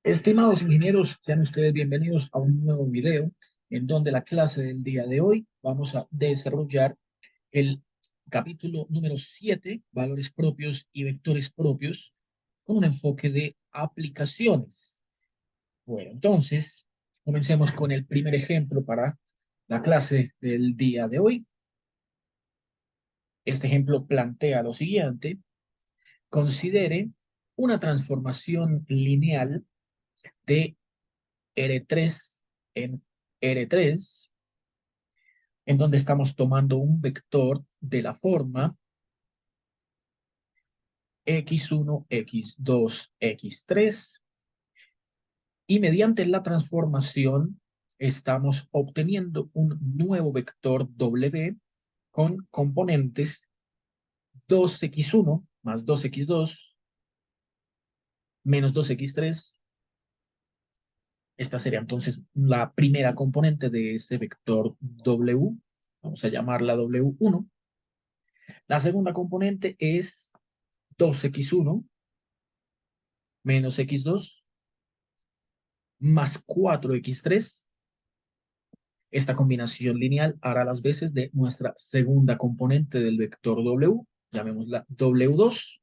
Estimados ingenieros, sean ustedes bienvenidos a un nuevo video en donde la clase del día de hoy vamos a desarrollar el capítulo número 7, valores propios y vectores propios, con un enfoque de aplicaciones. Bueno, entonces, comencemos con el primer ejemplo para la clase del día de hoy. Este ejemplo plantea lo siguiente: considere una transformación lineal de R3 en R3, en donde estamos tomando un vector de la forma x1, x2, x3, y mediante la transformación estamos obteniendo un nuevo vector W con componentes 2x1 más 2x2 menos 2x3. Esta sería entonces la primera componente de ese vector W. Vamos a llamarla W1. La segunda componente es 2x1 menos x2 más 4x3. Esta combinación lineal hará las veces de nuestra segunda componente del vector W, llamémosla W2.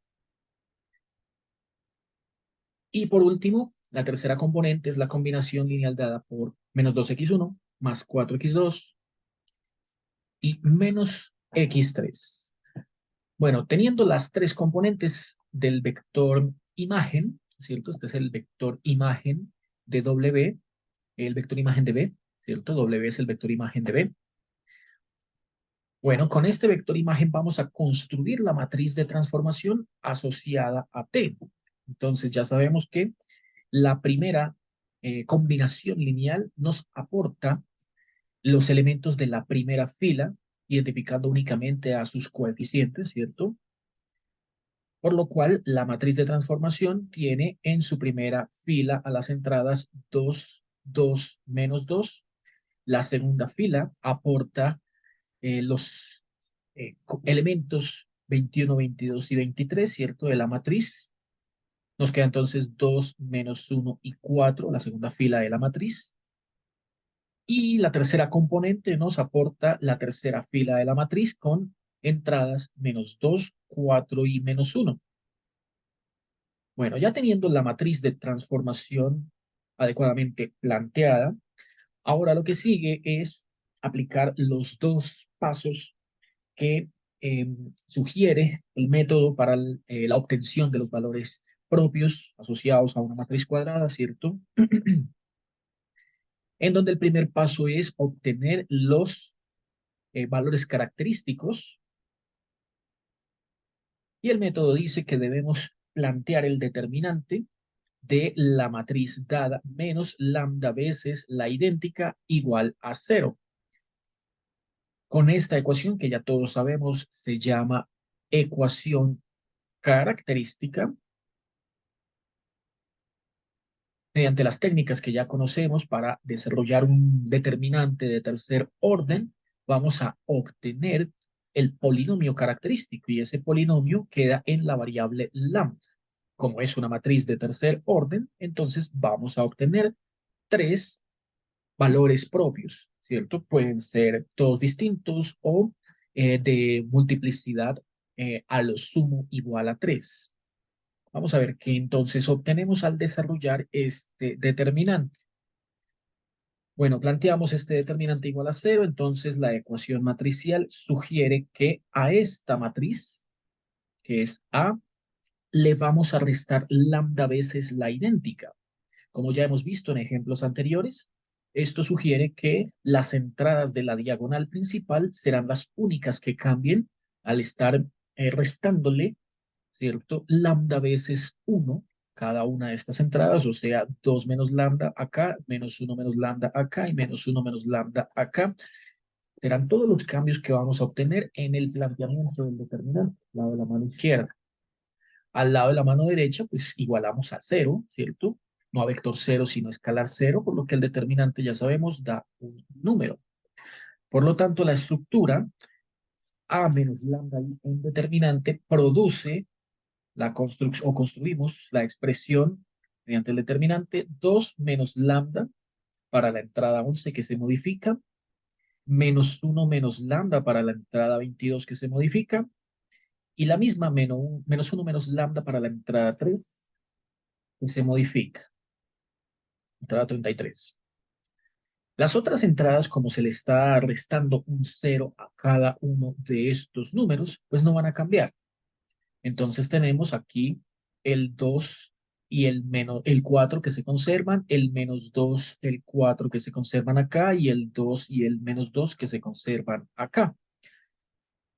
Y por último, la tercera componente es la combinación lineal dada por menos 2x1 más 4x2 y menos x3. Bueno, teniendo las tres componentes del vector imagen, ¿cierto? Este es el vector imagen de W, el vector imagen de B, ¿cierto? W es el vector imagen de B. Bueno, con este vector imagen vamos a construir la matriz de transformación asociada a T. Entonces ya sabemos que la primera combinación lineal nos aporta los elementos de la primera fila, identificando únicamente a sus coeficientes, ¿cierto? Por lo cual la matriz de transformación tiene en su primera fila a las entradas 2, 2, menos 2. La segunda fila aporta los elementos 21, 22 y 23, ¿cierto? De la matriz. Nos queda entonces 2, menos 1 y 4, la segunda fila de la matriz. Y la tercera componente nos aporta la tercera fila de la matriz con entradas menos 2, 4 y menos 1. Bueno, ya teniendo la matriz de transformación adecuadamente planteada, ahora lo que sigue es aplicar los dos pasos que sugiere el método para la obtención de los valores propios asociados a una matriz cuadrada, ¿cierto? En donde el primer paso es obtener los valores característicos, y el método dice que debemos plantear el determinante de la matriz dada menos lambda veces la idéntica igual a 0. Con esta ecuación, que ya todos sabemos, se llama ecuación característica. Mediante las técnicas que ya conocemos para desarrollar un determinante de tercer orden, vamos a obtener el polinomio característico, y ese polinomio queda en la variable lambda. Como es una matriz de tercer orden, entonces vamos a obtener tres valores propios, ¿cierto? Pueden ser todos distintos o de multiplicidad a lo sumo igual a 3. Vamos a ver qué entonces obtenemos al desarrollar este determinante. Bueno, planteamos este determinante igual a 0, entonces la ecuación matricial sugiere que a esta matriz, que es A, le vamos a restar lambda veces la idéntica. Como ya hemos visto en ejemplos anteriores, esto sugiere que las entradas de la diagonal principal serán las únicas que cambien al estar restándole, ¿cierto? Lambda veces 1 cada una de estas entradas, o sea, 2 menos lambda acá, menos 1 menos lambda acá y menos 1 menos lambda acá. Serán todos los cambios que vamos a obtener en el planteamiento del determinante, al lado de la mano izquierda. Al lado de la mano derecha, pues igualamos a 0, ¿cierto? No a vector 0, sino a escalar 0, por lo que el determinante, ya sabemos, da un número. Por lo tanto, la estructura A menos lambda i en determinante produce la construcción, o construimos la expresión mediante el determinante, 2 menos lambda para la entrada 11 que se modifica, menos 1 menos lambda para la entrada 22 que se modifica, y la misma menos 1 menos lambda para la entrada 3 que se modifica, entrada 33. Las otras entradas, como se le está restando un 0 a cada uno de estos números, pues no van a cambiar. Entonces tenemos aquí el 2 y el 4 que se conservan, el menos 2, el 4 que se conservan acá y el 2 y el menos 2 que se conservan acá.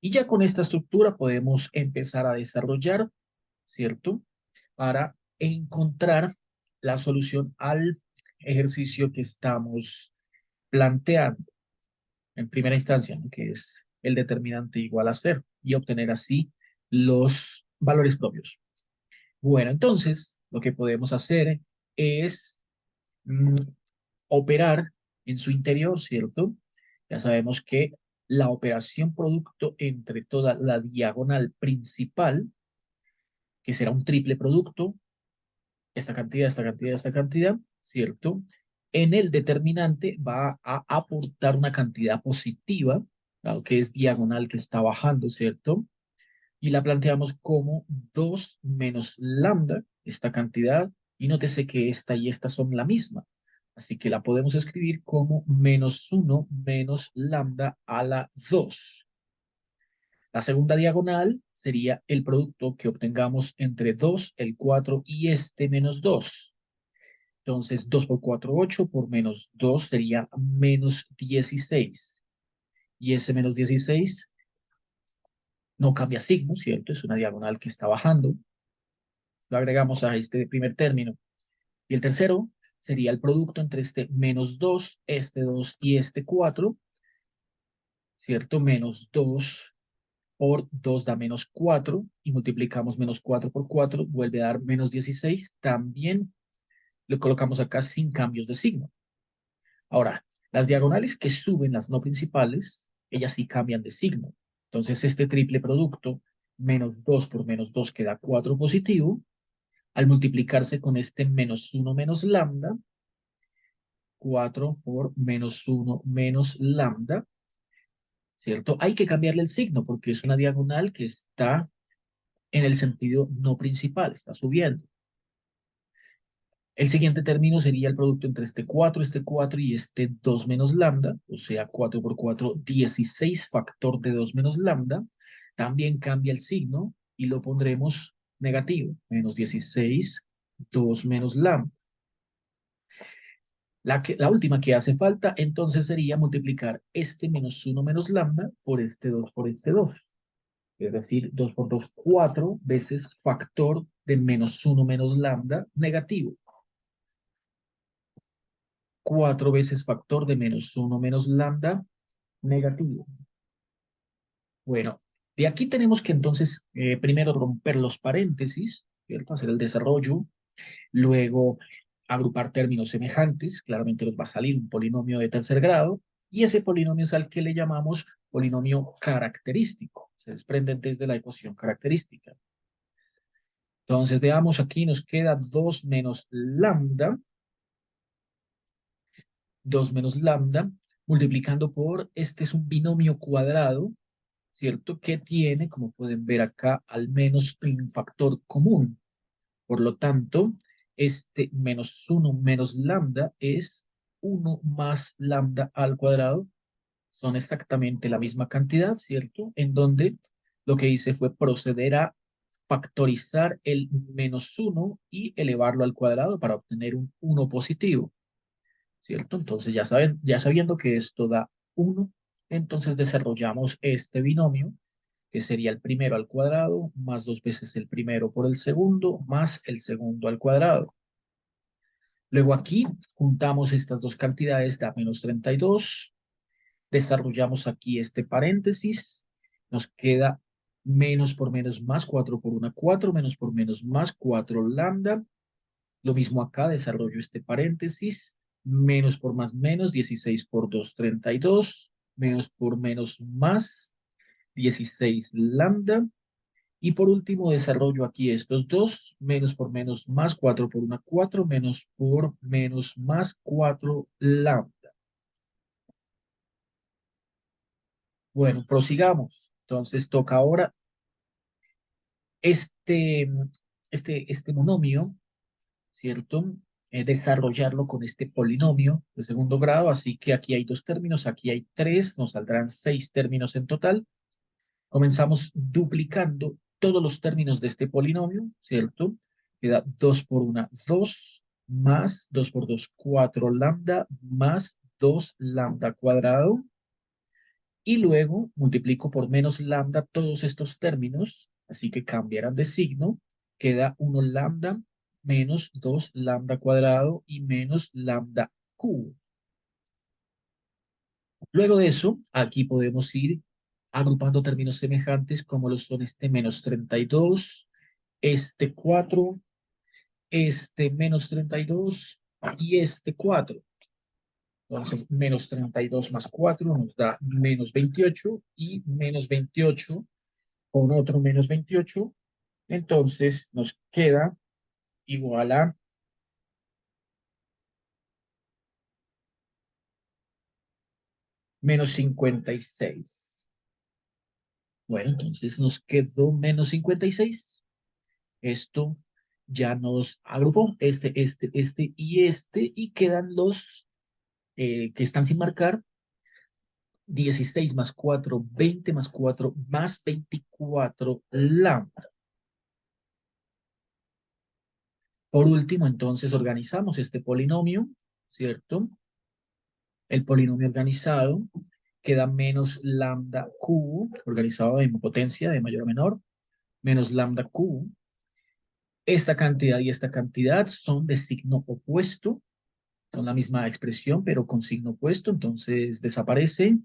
Y ya con esta estructura podemos empezar a desarrollar, ¿cierto? Para encontrar la solución al ejercicio que estamos planteando en primera instancia, ¿no? Que es el determinante igual a 0 y obtener así los valores propios. Bueno, entonces lo que podemos hacer es mm, operar en su interior, ¿cierto? Ya sabemos que la operación producto entre toda la diagonal principal, que será un triple producto, esta cantidad, esta cantidad, esta cantidad, ¿cierto? En el determinante va a aportar una cantidad positiva, dado que es diagonal que está bajando, ¿cierto? Y la planteamos como 2 menos lambda, esta cantidad, y nótese que esta y esta son la misma. Así que la podemos escribir como menos 1 menos lambda a la 2. La segunda diagonal sería el producto que obtengamos entre 2, el 4 y este menos 2. Entonces, 2 por 4, 8, por menos 2 sería menos 16. Y ese menos 16 no cambia signo, ¿cierto? Es una diagonal que está bajando. Lo agregamos a este primer término. Y el tercero sería el producto entre este menos 2, este 2 y este 4, ¿cierto? Menos 2 por 2 da menos 4 y multiplicamos menos 4 por 4, vuelve a dar menos 16. También lo colocamos acá sin cambios de signo. Ahora, las diagonales que suben, las no principales, ellas sí cambian de signo. Entonces, este triple producto, menos 2 por menos 2 queda 4 positivo. Al multiplicarse con este menos 1 menos lambda, 4 por menos 1 menos lambda, ¿cierto? Hay que cambiarle el signo porque es una diagonal que está en el sentido no principal, está subiendo. El siguiente término sería el producto entre este 4 y este 2 menos lambda, o sea, 4 por 4, 16 factor de 2 menos lambda. También cambia el signo y lo pondremos negativo, menos 16, 2 menos lambda. La última que hace falta entonces sería multiplicar este menos 1 menos lambda por este 2 por este 2. Es decir, 2 por 2, 4 veces factor de menos 1 menos lambda negativo. 4 veces factor de menos 1 menos lambda negativo. Bueno, de aquí tenemos que entonces primero romper los paréntesis, ¿cierto? Hacer el desarrollo, luego agrupar términos semejantes, claramente nos va a salir un polinomio de tercer grado, y ese polinomio es al que le llamamos polinomio característico, se desprende desde la ecuación característica. Entonces veamos aquí nos queda 2 menos lambda, 2 menos lambda, multiplicando por, este es un binomio cuadrado, ¿cierto? Que tiene, como pueden ver acá, al menos un factor común. Por lo tanto, este menos 1 menos lambda es 1 más lambda al cuadrado. Son exactamente la misma cantidad, ¿cierto? En donde lo que hice fue proceder a factorizar el menos 1 y elevarlo al cuadrado para obtener un 1 positivo, ¿cierto? Entonces ya saben, ya sabiendo que esto da 1, entonces desarrollamos este binomio que sería el primero al cuadrado, más 2 veces el primero por el segundo, más el segundo al cuadrado. Luego aquí juntamos estas dos cantidades, da menos 32. Desarrollamos aquí este paréntesis. Nos queda menos por menos más, 4 por 1, 4, menos por menos más, 4 lambda. Lo mismo acá, desarrollo este paréntesis. Menos por más menos, 16 por 2, 32. Menos por menos más, 16 lambda. Y por último, desarrollo aquí estos dos, menos por menos más 4 por una 4, menos por menos más 4 lambda. Bueno, prosigamos. Entonces toca ahora este, este monomio, ¿cierto? Desarrollarlo con este polinomio de segundo grado. Así que aquí hay dos términos, aquí hay tres, nos saldrán 6 términos en total. Comenzamos duplicando todos los términos de este polinomio, ¿cierto? Queda 2 por una 2 más 2 por 2 4 lambda, más 2 lambda cuadrado. Y luego multiplico por menos lambda todos estos términos, así que cambiarán de signo. Queda 1 lambda menos 2 lambda cuadrado y menos lambda cubo. Luego de eso, aquí podemos ir agrupando términos semejantes como lo son este menos 32, este 4, este menos 32 y este 4. Entonces, menos 32 más 4 nos da menos 28 y menos 28 con otro menos 28. Entonces, nos queda igual a menos 56. Bueno, entonces nos quedó menos 56. Esto ya nos agrupó este y quedan los que están sin marcar. 16 más 4, 20 más 4 más 24 lambda. Por último, entonces organizamos este polinomio, ¿cierto? El polinomio organizado queda menos lambda cubo, organizado en potencia de mayor a menor, menos lambda cubo. Esta cantidad y esta cantidad son de signo opuesto, son la misma expresión, pero con signo opuesto, entonces desaparece.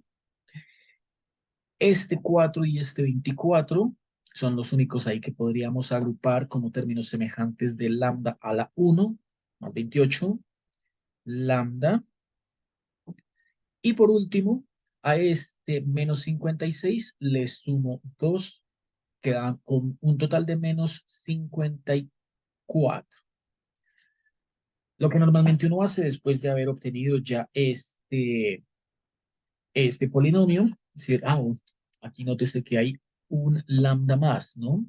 Este 4 y este 24 son los únicos ahí que podríamos agrupar como términos semejantes de lambda a la 1 más 28, lambda. Y por último, a este menos 56 le sumo 2, quedan con un total de menos 54. Lo que normalmente uno hace después de haber obtenido ya este polinomio, es decir, aquí nótese que hay un lambda más, ¿no?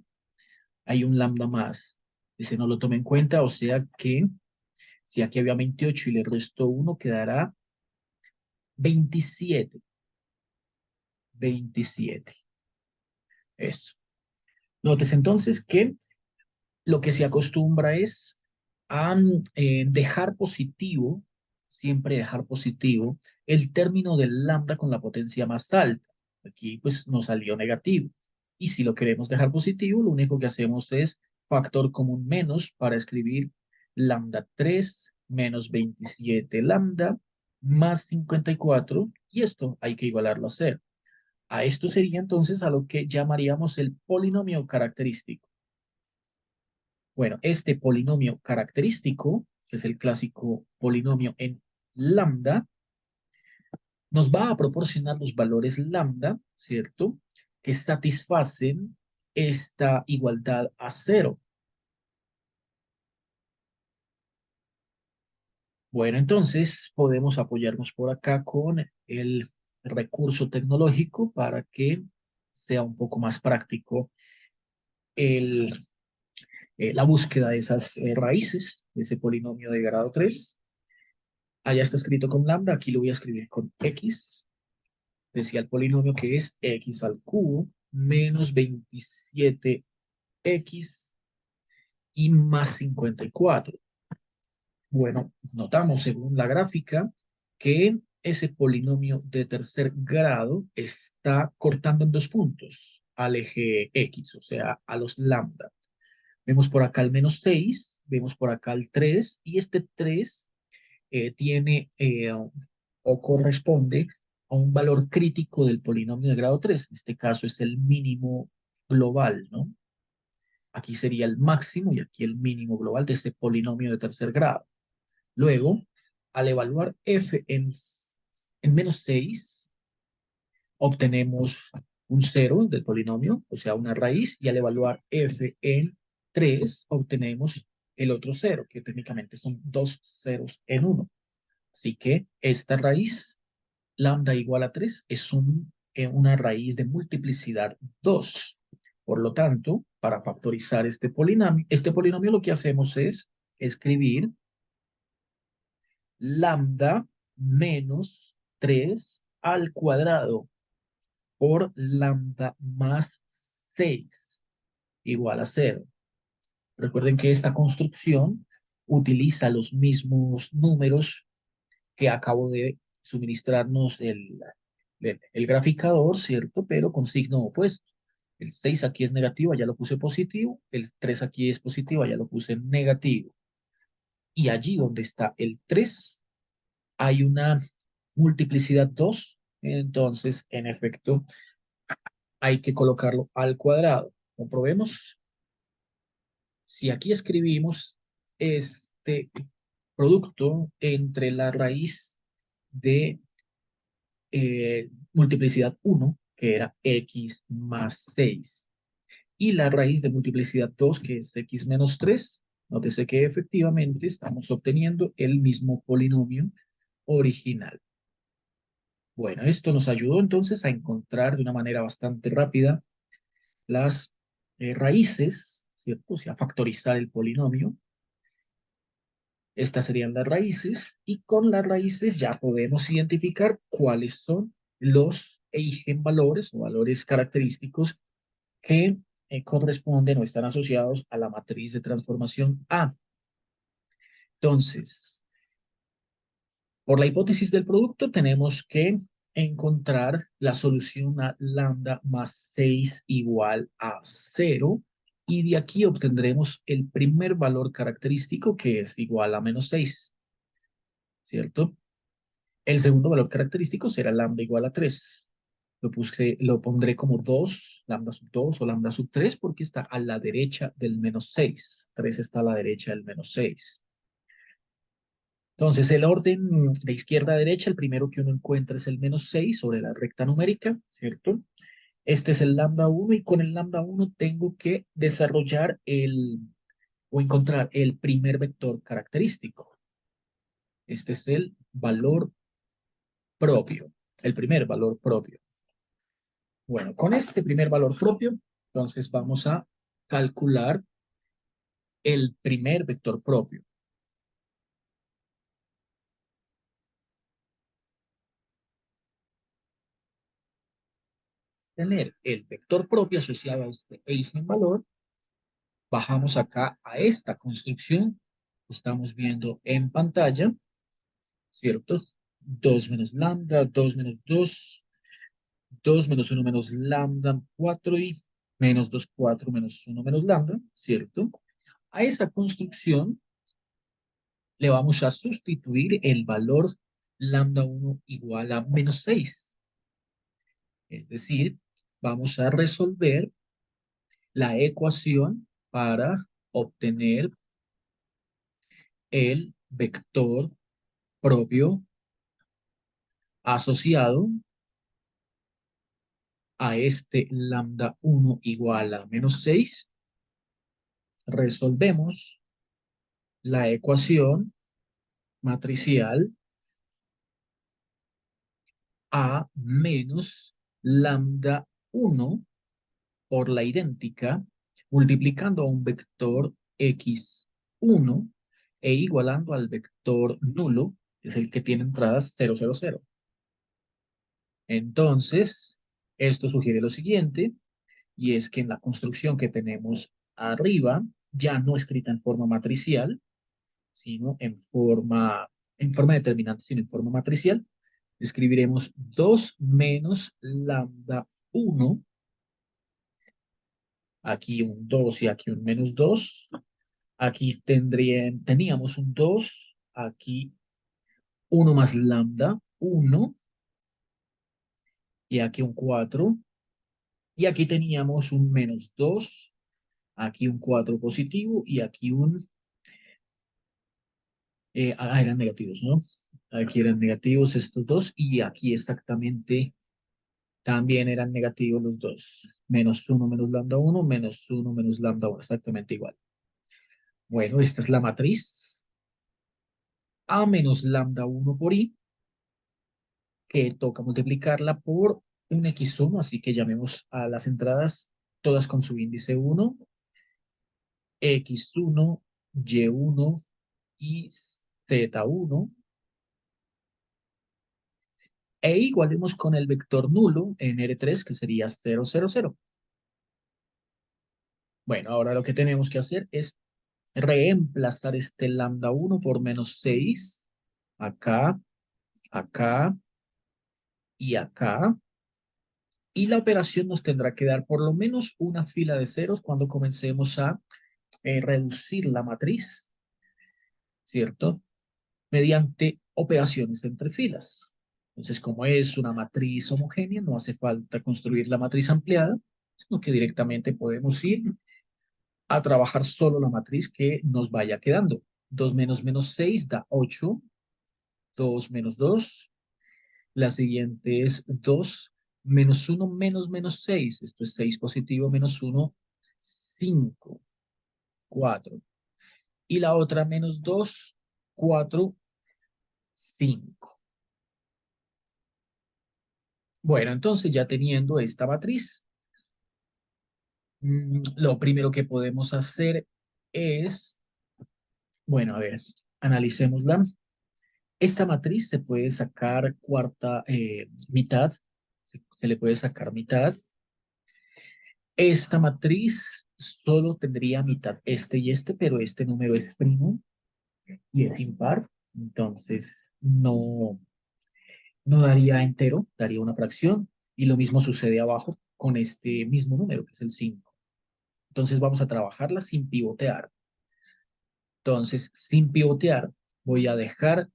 Hay un lambda más. Ese no lo tome en cuenta, o sea que si aquí había 28 y le resto 1, quedará 27. 27. Eso. Nótese entonces que lo que se acostumbra es a dejar positivo, siempre dejar positivo, el término del lambda con la potencia más alta. Aquí pues nos salió negativo. Y si lo queremos dejar positivo, lo único que hacemos es factor común menos para escribir lambda 3 menos 27 lambda más 54, y esto hay que igualarlo a cero. A esto sería entonces a lo que llamaríamos el polinomio característico. Bueno, este polinomio característico, que es el clásico polinomio en lambda, nos va a proporcionar los valores lambda, ¿cierto? Que satisfacen esta igualdad a cero. Bueno, entonces podemos apoyarnos por acá con el recurso tecnológico para que sea un poco más práctico el, la búsqueda de esas raíces de ese polinomio de grado 3. Allá está escrito con lambda, aquí lo voy a escribir con x. Decía el polinomio que es x al cubo menos 27x y más 54. Bueno, notamos según la gráfica que ese polinomio de tercer grado está cortando en dos puntos al eje x, o sea, a los lambda. Vemos por acá el menos 6, vemos por acá el 3, y este 3 tiene o corresponde a un valor crítico del polinomio de grado 3. En este caso es el mínimo global, ¿no? Aquí sería el máximo y aquí el mínimo global de ese polinomio de tercer grado. Luego, al evaluar f en menos 6, obtenemos un cero del polinomio, o sea, una raíz, y al evaluar f en 3 obtenemos el otro cero, que técnicamente son dos ceros en uno. Así que esta raíz, lambda igual a 3, es una raíz de multiplicidad 2. Por lo tanto, para factorizar este polinomio lo que hacemos es escribir lambda menos 3 al cuadrado por lambda más 6 igual a 0. Recuerden que esta construcción utiliza los mismos números que acabo de suministrarnos el graficador, ¿cierto? Pero con signo opuesto. El 6 aquí es negativo, ya lo puse positivo. El 3 aquí es positivo, ya lo puse negativo. Y allí donde está el 3 hay una multiplicidad 2. Entonces, en efecto, hay que colocarlo al cuadrado. Comprobemos. Si aquí escribimos este producto entre la raíz de multiplicidad 1, que era x más 6, y la raíz de multiplicidad 2, que es x menos 3, nótese que efectivamente estamos obteniendo el mismo polinomio original. Bueno, esto nos ayudó entonces a encontrar de una manera bastante rápida las raíces, ¿cierto? O sea, factorizar el polinomio. Estas serían las raíces y con las raíces ya podemos identificar cuáles son los eigenvalores o valores característicos que corresponden o están asociados a la matriz de transformación A. Entonces, por la hipótesis del producto tenemos que encontrar la solución a lambda más 6 igual a 0 y de aquí obtendremos el primer valor característico que es igual a menos 6, ¿cierto? El segundo valor característico será lambda igual a 3. Lo pondré como 2, lambda sub 2 o lambda sub 3 porque está a la derecha del menos 6. 3 está a la derecha del menos 6. Entonces, el orden de izquierda a derecha, el primero que uno encuentra es el menos 6 sobre la recta numérica, ¿cierto? Este es el lambda 1 y con el lambda 1 tengo que desarrollar o encontrar el primer vector característico. Este es el valor propio, el primer valor propio. Bueno, con este primer valor propio, entonces vamos a calcular el primer vector propio. Tener el vector propio asociado a este eigenvalor, bajamos acá a esta construcción, estamos viendo en pantalla, ¿cierto? 2 menos lambda, 2 menos 2, 2 menos 1 menos lambda, 4 y menos 2, 4 menos 1 menos lambda, ¿cierto? A esa construcción le vamos a sustituir el valor lambda 1 igual a menos 6. Es decir, vamos a resolver la ecuación para obtener el vector propio asociado a este lambda 1 igual a menos 6. Resolvemos la ecuación matricial a menos lambda 1 por la idéntica, multiplicando a un vector x1 e igualando al vector nulo, que es el que tiene entradas 0, 0, 0. Entonces, esto sugiere lo siguiente, y es que en la construcción que tenemos arriba, ya no escrita en forma matricial, sino en forma determinante, sino en forma matricial, escribiremos 2 menos lambda 1, aquí un 2 y aquí un menos 2. Aquí teníamos un 2, aquí 1 más lambda, 1, y aquí un 4, y aquí teníamos un menos 2, aquí un 4 positivo, y aquí eran negativos, ¿no? Aquí eran negativos estos dos, y aquí exactamente También eran negativos los dos. Menos uno menos lambda uno, menos uno menos lambda uno, exactamente igual. Bueno, esta es la matriz. A menos lambda uno por i, que toca multiplicarla por un x1, así que llamemos a las entradas todas con su índice 1, x1, y1 y z1. E igualemos con el vector nulo en R3, que sería 0, 0, 0. Bueno, ahora lo que tenemos que hacer es reemplazar este lambda 1 por menos 6, acá, acá y acá. Y la operación nos tendrá que dar por lo menos una fila de ceros cuando comencemos a reducir la matriz, ¿cierto? Mediante operaciones entre filas. Entonces, como es una matriz homogénea, no hace falta construir la matriz ampliada, sino que directamente podemos ir a trabajar solo la matriz que nos vaya quedando. 2 menos menos 6 da 8, 2 menos 2. La siguiente es 2 menos uno menos menos 6. Esto es 6 positivo menos uno, 5, 4. Y la otra menos 2, 4, 5. Bueno, entonces ya teniendo esta matriz, lo primero que podemos hacer es, bueno, a ver, analicémosla. Esta matriz se puede sacar mitad, se le puede sacar mitad. Esta matriz solo tendría mitad este y este, pero este número es primo y es impar, entonces no daría entero, daría una fracción, y lo mismo sucede abajo con este mismo número, que es el 5. Entonces vamos a trabajarla sin pivotear. Entonces, sin pivotear, voy a dejar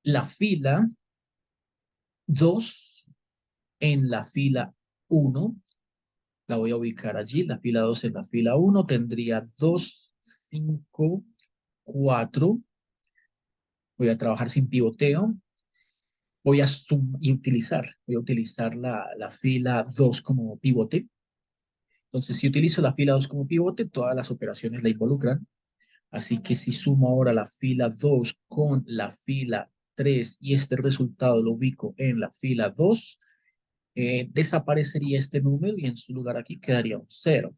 la fila 2 en la fila 1. La voy a ubicar allí, la fila 2 en la fila 1. Tendría 2, 5, 4. Voy a trabajar sin pivoteo. Voy a utilizar la fila 2 como pivote. Entonces, si utilizo la fila 2 como pivote, todas las operaciones la involucran. Así que si sumo ahora la fila 2 con la fila 3 y este resultado lo ubico en la fila 2, desaparecería este número y en su lugar aquí quedaría un 0.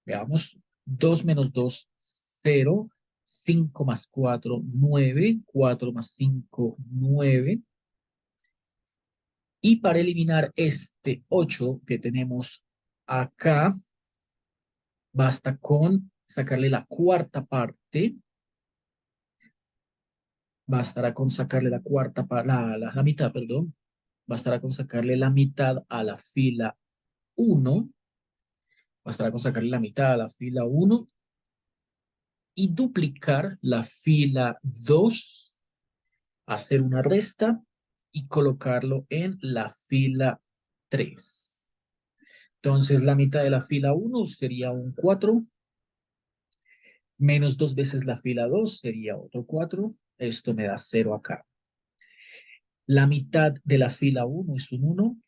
Veamos, 2 menos 2, 0, 5 más 4, 9, 4 más 5, 9. Y para eliminar este 8 que tenemos acá, basta con sacarle la cuarta parte. Bastará con sacarle la mitad, perdón. Bastará con sacarle la mitad a la fila 1. Bastará con sacarle la mitad a la fila 1 y duplicar la fila 2, hacer una resta y colocarlo en la fila 3. Entonces, la mitad de la fila 1 sería un 4, menos 2 veces la fila 2 sería otro 4. Esto me da 0 acá. La mitad de la fila 1 es un 1,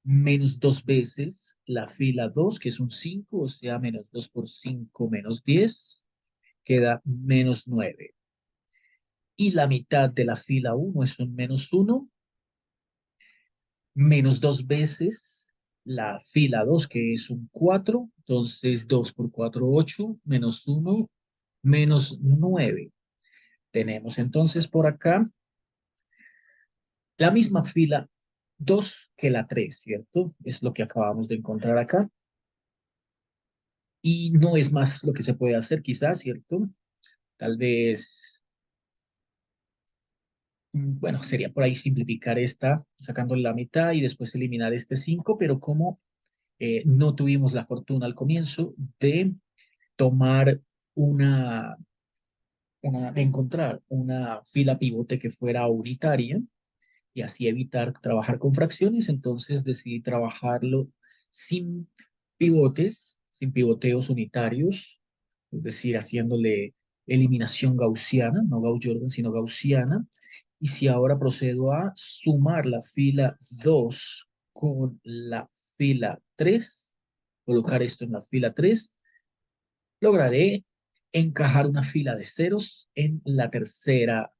menos 2 veces la fila 2, que es un 5, o sea, menos 2 por 5, menos 10, queda menos 9. Y la mitad de la fila 1 es un menos 1, menos 2 veces la fila 2, que es un 4, entonces 2 por 4, 8, menos 1, menos 9. Tenemos entonces por acá la misma fila 2 que la 3, ¿cierto? Es lo que acabamos de encontrar acá. Y no es más lo que se puede hacer, quizás, ¿cierto? Tal vez, bueno, sería por ahí simplificar esta, sacándole la mitad y después eliminar este 5, pero como no tuvimos la fortuna al comienzo de tomar una, de encontrar una fila pivote que fuera unitaria y así evitar trabajar con fracciones, entonces decidí trabajarlo sin pivotes, sin pivoteos unitarios, es decir, haciéndole eliminación gaussiana, no Gauss-Jordan, sino gaussiana. Y si ahora procedo a sumar la fila 2 con la fila 3, colocar esto en la fila 3, lograré encajar una fila de ceros en la tercera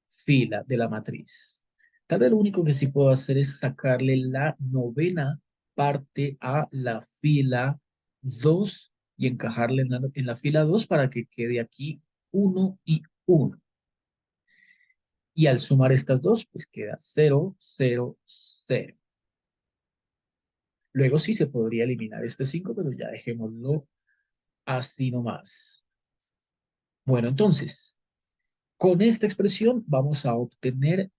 fila de la matriz. Tal vez lo único que sí puedo hacer es sacarle la novena parte a la fila 2 y encajarle en la fila 2 para que quede aquí 1 y 1. Y al sumar estas dos, pues queda 0, 0, 0. Luego sí se podría eliminar este 5, pero ya dejémoslo así nomás. Bueno, entonces, con esta expresión vamos a obtener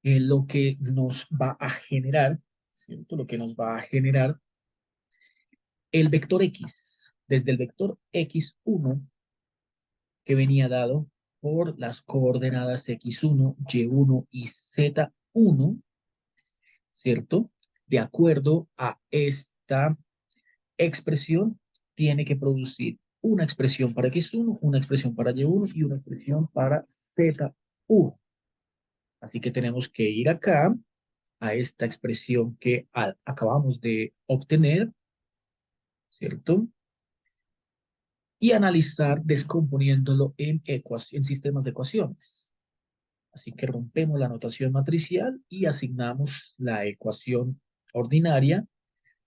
lo que nos va a generar, ¿cierto? Lo que nos va a generar el vector X. Desde el vector X1, que venía dado por las coordenadas X1, Y1 y Z1, ¿cierto? De acuerdo a esta expresión, tiene que producir una expresión para X1, una expresión para Y1 y una expresión para Z1. Así que tenemos que ir acá a esta expresión que acabamos de obtener, ¿cierto? Y analizar descomponiéndolo en sistemas de ecuaciones. Así que rompemos la notación matricial y asignamos la ecuación ordinaria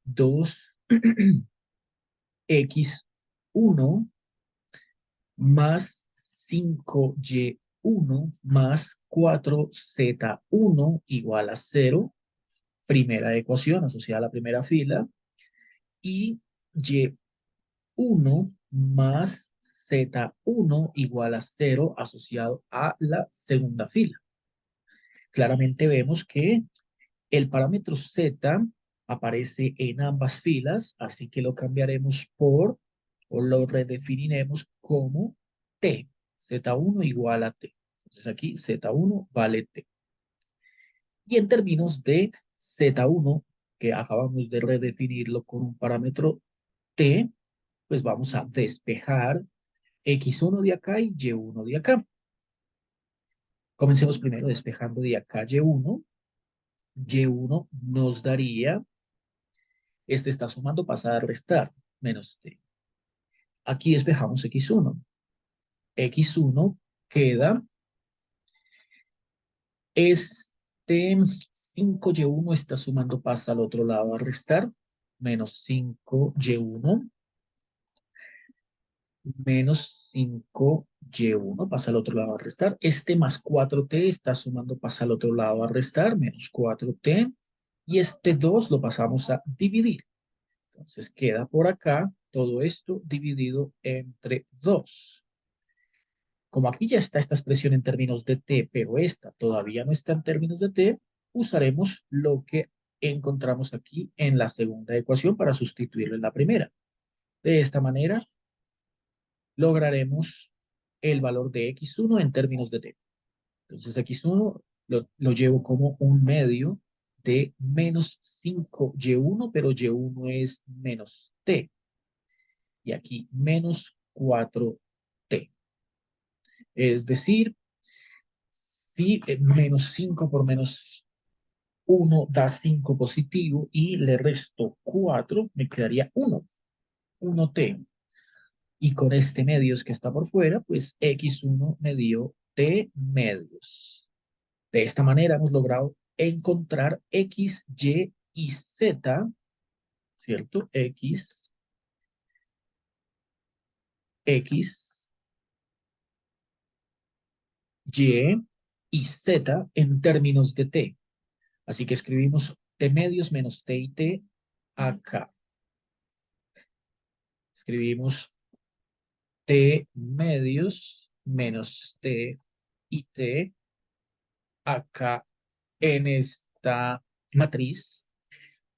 2x1 más 5y1 más 4z1 igual a 0, primera ecuación asociada a la primera fila, y y1 más z1 igual a 0 asociado a la segunda fila. Claramente vemos que el parámetro z aparece en ambas filas, así que lo cambiaremos por, o lo redefiniremos como t. Z1 igual a t. Entonces aquí Z1 vale t. Y en términos de Z1, que acabamos de redefinirlo con un parámetro t, pues vamos a despejar X1 de acá y Y1 de acá. Comencemos primero despejando de acá Y1. Y1 nos daría, este está sumando, pasa a restar, menos t. Aquí despejamos X1. X1 queda, este 5y1 está sumando, pasa al otro lado a restar, menos 5y1, menos 5y1 pasa al otro lado a restar. Este más 4t está sumando, pasa al otro lado a restar, menos 4t. Y este 2 lo pasamos a dividir. Entonces queda por acá todo esto dividido entre 2. Como aquí ya está esta expresión en términos de t, pero esta todavía no está en términos de t, usaremos lo que encontramos aquí en la segunda ecuación para sustituirlo en la primera. De esta manera, lograremos el valor de x1 en términos de t. Entonces, x1 lo llevo como un medio de menos 5y1, pero y1 es menos t. Y aquí menos 4t. Es decir, si menos 5 por menos 1 da 5 positivo y le resto 4, me quedaría 1, 1t. Y con este medios que está por fuera, pues x1 me dio t medios. De esta manera hemos logrado encontrar x, y y z, ¿cierto? X, y y z en términos de t. Así que escribimos t medios menos t y t acá. Escribimos t medios menos t y t acá en esta matriz,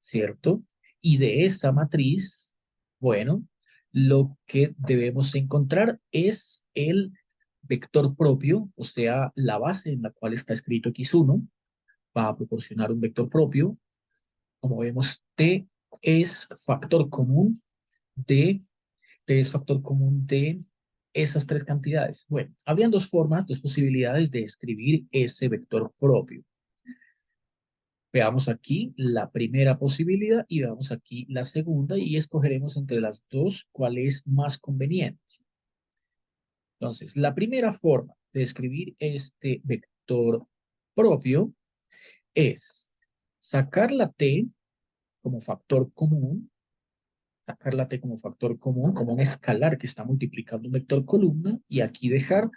¿cierto? Y de esta matriz, bueno, lo que debemos encontrar es el vector propio, o sea, la base en la cual está escrito x1, va a proporcionar un vector propio. Como vemos, es factor común de es factor común de esas tres cantidades. Bueno, habrían dos formas, dos posibilidades de escribir ese vector propio. Veamos aquí la primera posibilidad y veamos aquí la segunda y escogeremos entre las dos cuál es más conveniente. Entonces, la primera forma de escribir este vector propio es sacar la t como factor común, sacar la t como factor común, como un escalar que está multiplicando un vector columna, y aquí dejar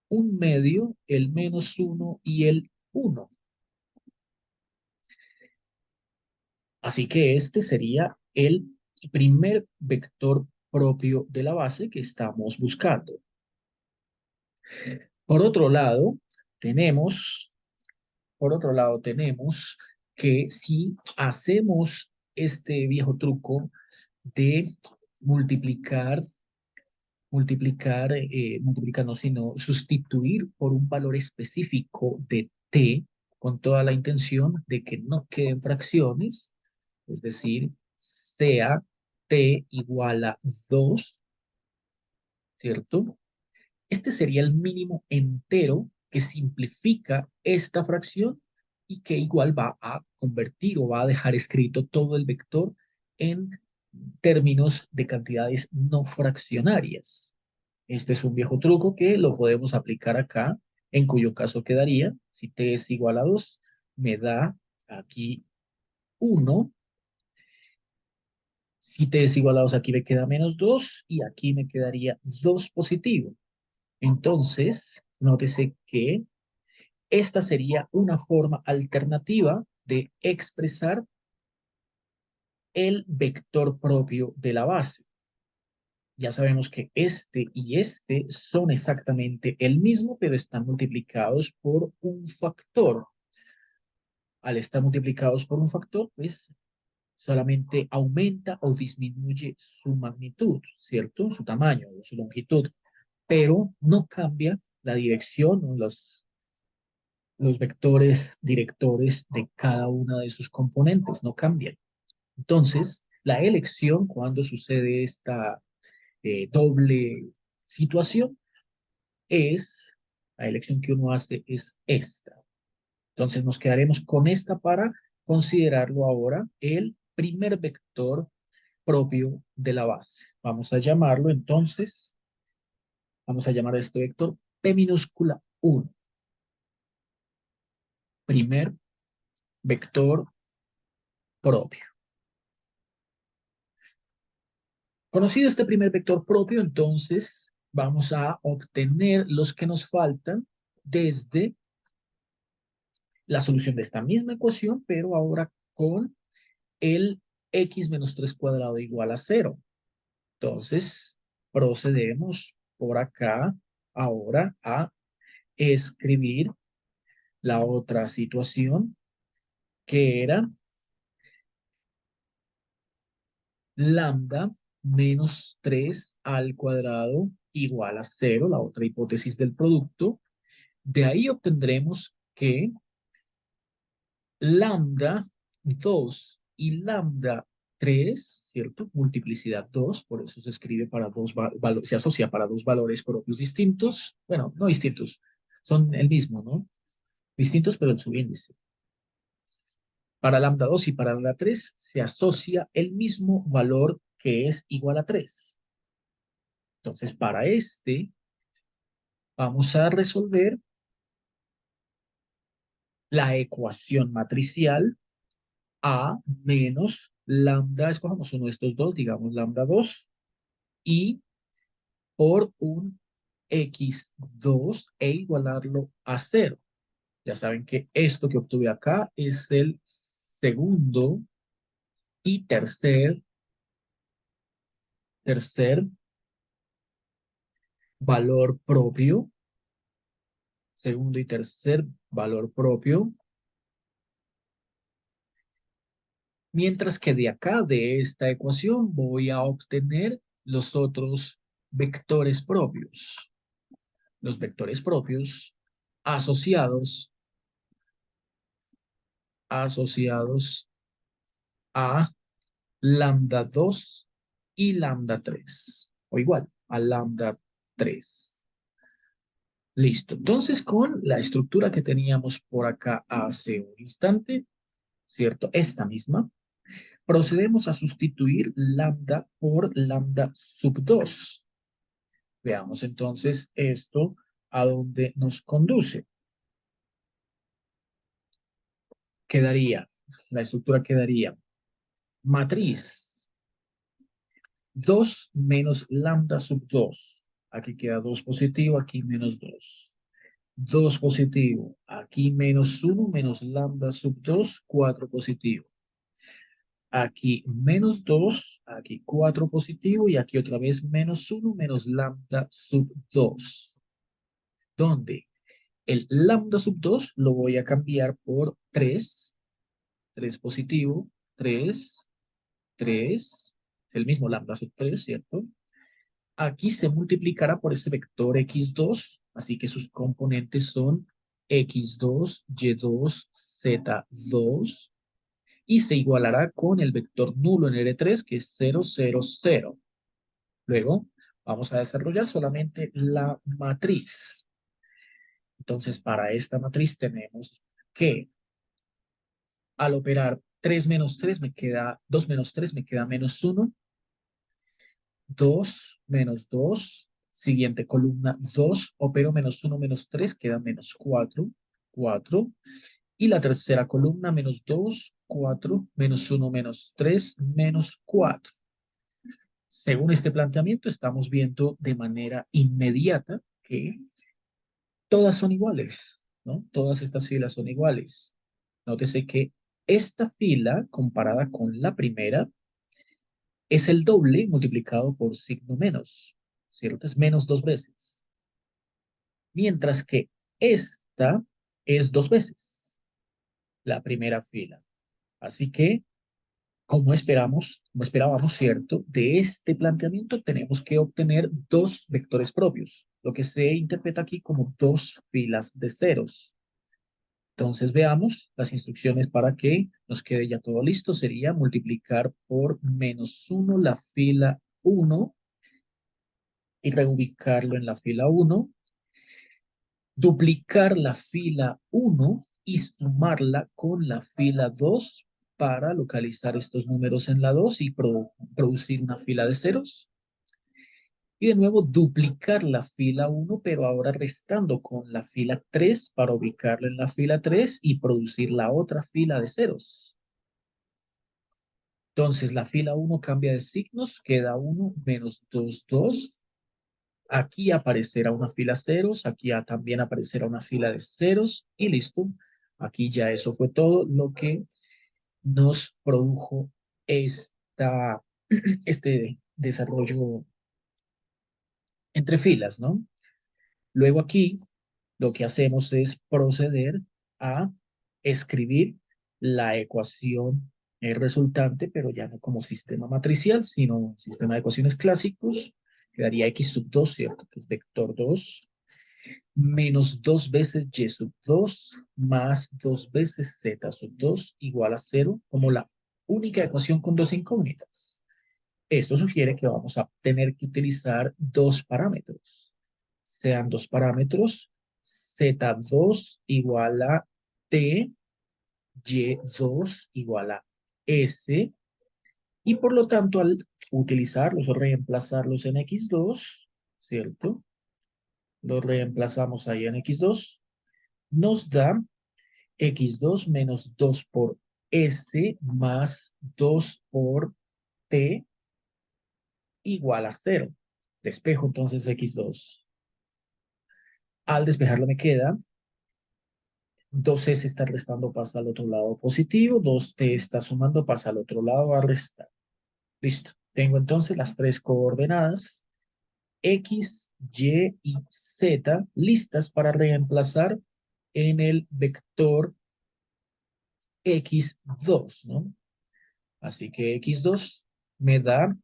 un medio, el -1 y el 1. Así que este sería el primer vector propio de la base que estamos buscando. Por otro lado, tenemos, que si hacemos este viejo truco de multiplicar, multiplicar no, sino sustituir por un valor específico de t con toda la intención de que no queden fracciones, es decir, sea t igual a 2, ¿cierto? Este sería el mínimo entero que simplifica esta fracción y que igual va a convertir o va a dejar escrito todo el vector en términos de cantidades no fraccionarias. Este es un viejo truco que lo podemos aplicar acá, en cuyo caso quedaría, si t es igual a 2, me da aquí 1. Si t es igual a 2, aquí me queda -2 y aquí me quedaría 2 positivo. Entonces, nótese que esta sería una forma alternativa de expresar el vector propio de la base. Ya sabemos que este y este son exactamente el mismo, pero están multiplicados por un factor. Al estar multiplicados por un factor, pues solamente aumenta o disminuye su magnitud, ¿cierto? Su tamaño o su longitud, pero no cambia la dirección o los vectores directores de cada una de sus componentes, no cambian. Entonces, la elección cuando sucede esta doble situación es, la elección que uno hace es esta. Entonces nos quedaremos con esta para considerarlo ahora el primer vector propio de la base. Vamos a llamarlo entonces, vamos a llamar a este vector P minúscula 1. Primer vector propio. Conocido este primer vector propio, entonces vamos a obtener los que nos faltan desde la solución de esta misma ecuación, pero ahora con el x menos 3 cuadrado igual a 0. Entonces, procedemos por acá ahora a escribir la otra situación que era lambda menos 3 al cuadrado igual a 0, la otra hipótesis del producto. De ahí obtendremos que lambda 2 y lambda 3, ¿cierto? Multiplicidad 2, por eso se escribe para dos valores, se asocia para dos valores propios distintos. Bueno, no distintos, son el mismo, ¿no? Distintos, pero en su índice. Para lambda 2 y para lambda 3 se asocia el mismo valor que es igual a 3. Entonces, para este, vamos a resolver la ecuación matricial A menos lambda, escojamos uno de estos dos, digamos lambda 2, y por un x2 e igualarlo a 0. Ya saben que esto que obtuve acá es el segundo y tercer valor propio, segundo y tercer valor propio, mientras que de acá, de esta ecuación, voy a obtener los otros vectores propios. Los vectores propios asociados a lambda 2 y lambda 3, o igual a lambda 3. Listo. Entonces, con la estructura que teníamos por acá hace un instante, ¿cierto? Esta misma. Procedemos a sustituir lambda por lambda sub 2. Veamos entonces esto a dónde nos conduce. Quedaría, la estructura quedaría matriz 2 menos lambda sub 2. Aquí queda 2 positivo, aquí menos 2. 2 positivo, aquí menos 1 menos lambda sub 2, 4 positivo. Aquí menos 2, aquí 4 positivo y aquí otra vez menos 1 menos lambda sub 2. ¿Dónde? El lambda sub 2 lo voy a cambiar por 3. 3 positivo, 3, 3. El mismo lambda sub 3, ¿cierto? Aquí se multiplicará por ese vector x2, así que sus componentes son x2, y2, z2, y se igualará con el vector nulo en R3, que es 0, 0, 0. Luego, vamos a desarrollar solamente la matriz. Entonces, para esta matriz tenemos que al operar 3 menos 3 me queda, 2 menos 3 me queda menos 1, 2 menos 2, siguiente columna 2, opero menos 1 menos 3, queda menos 4, 4, y la tercera columna menos 2, 4, menos 1 menos 3, menos 4. Según este planteamiento, estamos viendo de manera inmediata que todas son iguales, ¿no? Todas estas filas son iguales. Nótese que esta fila, comparada con la primera, es el doble multiplicado por signo menos, ¿cierto? Es menos 2 veces. Mientras que esta es 2 veces la primera fila. Así que, como esperábamos, ¿cierto? De este planteamiento tenemos que obtener dos vectores propios, lo que se interpreta aquí como dos filas de ceros. Entonces veamos las instrucciones para que nos quede ya todo listo. Sería multiplicar por menos 1 la fila 1 y reubicarlo en la fila 1. Duplicar la fila 1 y sumarla con la fila 2 para localizar estos números en la 2 y producir una fila de ceros. Y de nuevo duplicar la fila 1, pero ahora restando con la fila 3 para ubicarla en la fila 3 y producir la otra fila de ceros. Entonces la fila 1 cambia de signos, queda 1 menos 2, 2. Aquí aparecerá una fila ceros, aquí también aparecerá una fila de ceros y listo. Aquí ya eso fue todo lo que nos produjo este desarrollo entre filas, ¿no? Luego aquí lo que hacemos es proceder a escribir la ecuación resultante, pero ya no como sistema matricial, sino un sistema de ecuaciones clásicos, que daría x sub 2, ¿cierto? Que es vector 2, menos 2 veces y sub 2, más 2 veces z sub 2, igual a 0, como la única ecuación con dos incógnitas. Esto sugiere que vamos a tener que utilizar dos parámetros. Sean dos parámetros, z2 igual a t, y2 igual a s, y por lo tanto al utilizarlos o reemplazarlos en x2, ¿cierto? Los reemplazamos ahí en x2, nos da x2 menos 2 por s más 2 por t igual a 0. Despejo entonces x2. Al despejarlo me queda 2s está restando, pasa al otro lado positivo, 2t está sumando, pasa al otro lado a restar. Listo. Tengo entonces las tres coordenadas x, y y z listas para reemplazar en el vector x2, ¿no? Así que x2 me da,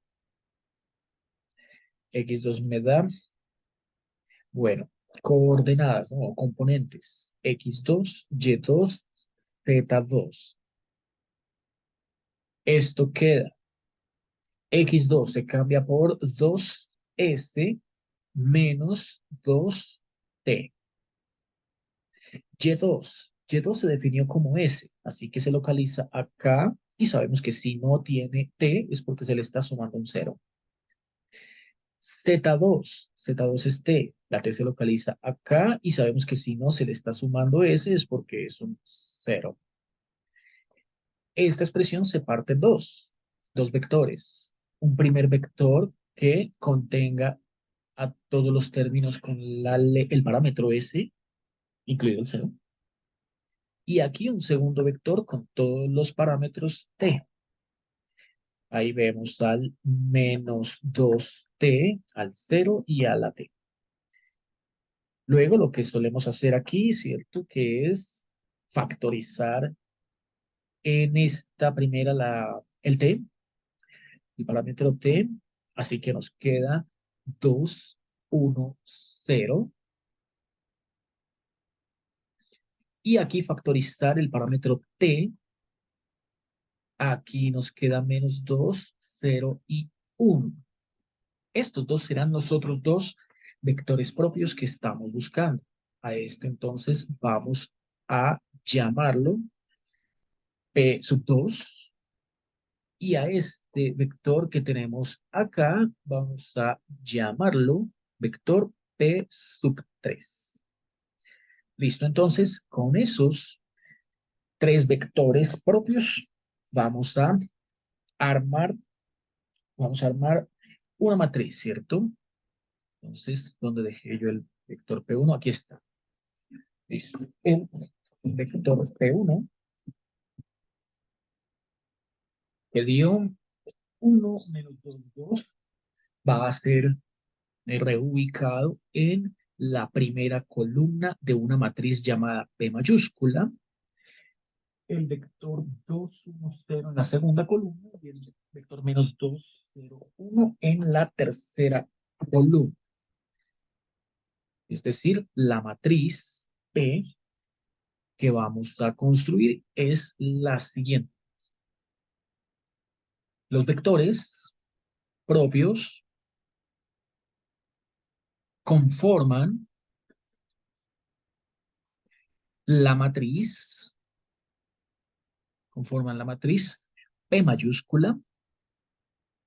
bueno, coordenadas, ¿no? Componentes, x2, y2, z2. Esto queda, x2 se cambia por 2s menos 2t. Y2 se definió como s, así que se localiza acá y sabemos que si no tiene t es porque se le está sumando un 0. Z2 es t, la t se localiza acá y sabemos que si no se le está sumando s es porque es un 0. Esta expresión se parte en dos vectores. Un primer vector que contenga a todos los términos con el parámetro s, incluido el 0. Y aquí un segundo vector con todos los parámetros t. Ahí vemos al menos 2t, al 0 y a la t. Luego lo que solemos hacer aquí, ¿cierto? Que es factorizar en esta primera el t, el parámetro t. Así que nos queda 2, 1, 0. Y aquí factorizar el parámetro t. Aquí nos queda menos 2, 0 y 1. Estos dos serán los otros dos vectores propios que estamos buscando. A este entonces vamos a llamarlo P sub 2 y a este vector que tenemos acá vamos a llamarlo vector P sub 3. Listo, entonces con esos tres vectores propios vamos a armar, una matriz, ¿cierto? Entonces, ¿dónde dejé yo el vector P1? Aquí está. Listo. El vector P1 que dio 1 menos 2, 2 va a ser reubicado en la primera columna de una matriz llamada P mayúscula. El vector 2, 1, 0 en la segunda columna y el vector menos 2, 0, 1 en la tercera columna. Es decir, la matriz P que vamos a construir es la siguiente. Los vectores propios conforman la matriz, P mayúscula,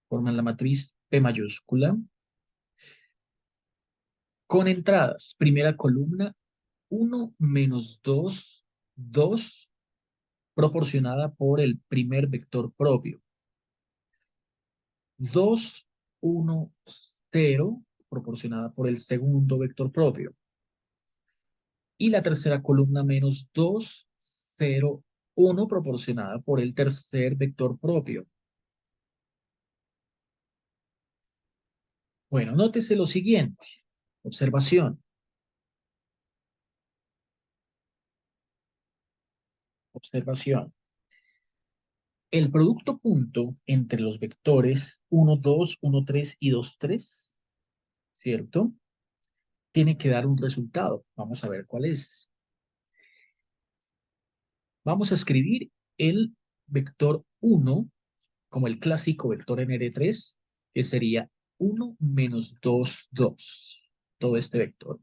forman la matriz P mayúscula, con entradas, primera columna, 1 menos 2, 2, proporcionada por el primer vector propio. 2, 1, 0, proporcionada por el segundo vector propio. Y la tercera columna menos 2, 0, 1, proporcionada por el tercer vector propio. Bueno, nótese lo siguiente. Observación. Observación. El producto punto entre los vectores 1, 2, 1, 3 y 2, 3, ¿cierto? Tiene que dar un resultado. Vamos a ver cuál es. Vamos a escribir el vector 1 como el clásico vector NR3, que sería 1 menos 2, 2. Todo este vector.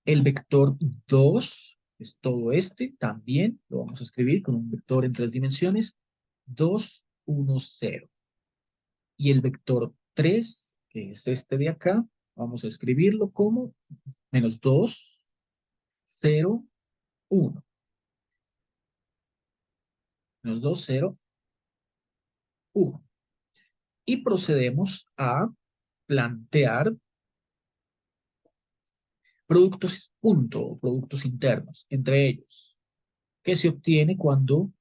El vector 2 es todo este, también lo vamos a escribir con un vector en 3 dimensiones, 2, 1, 0. Y el vector 3, que es este de acá, vamos a escribirlo como menos 2, 0, 1. Menos 2, 0, 1. Y procedemos a plantear productos punto, productos internos, entre ellos, que se obtiene cuando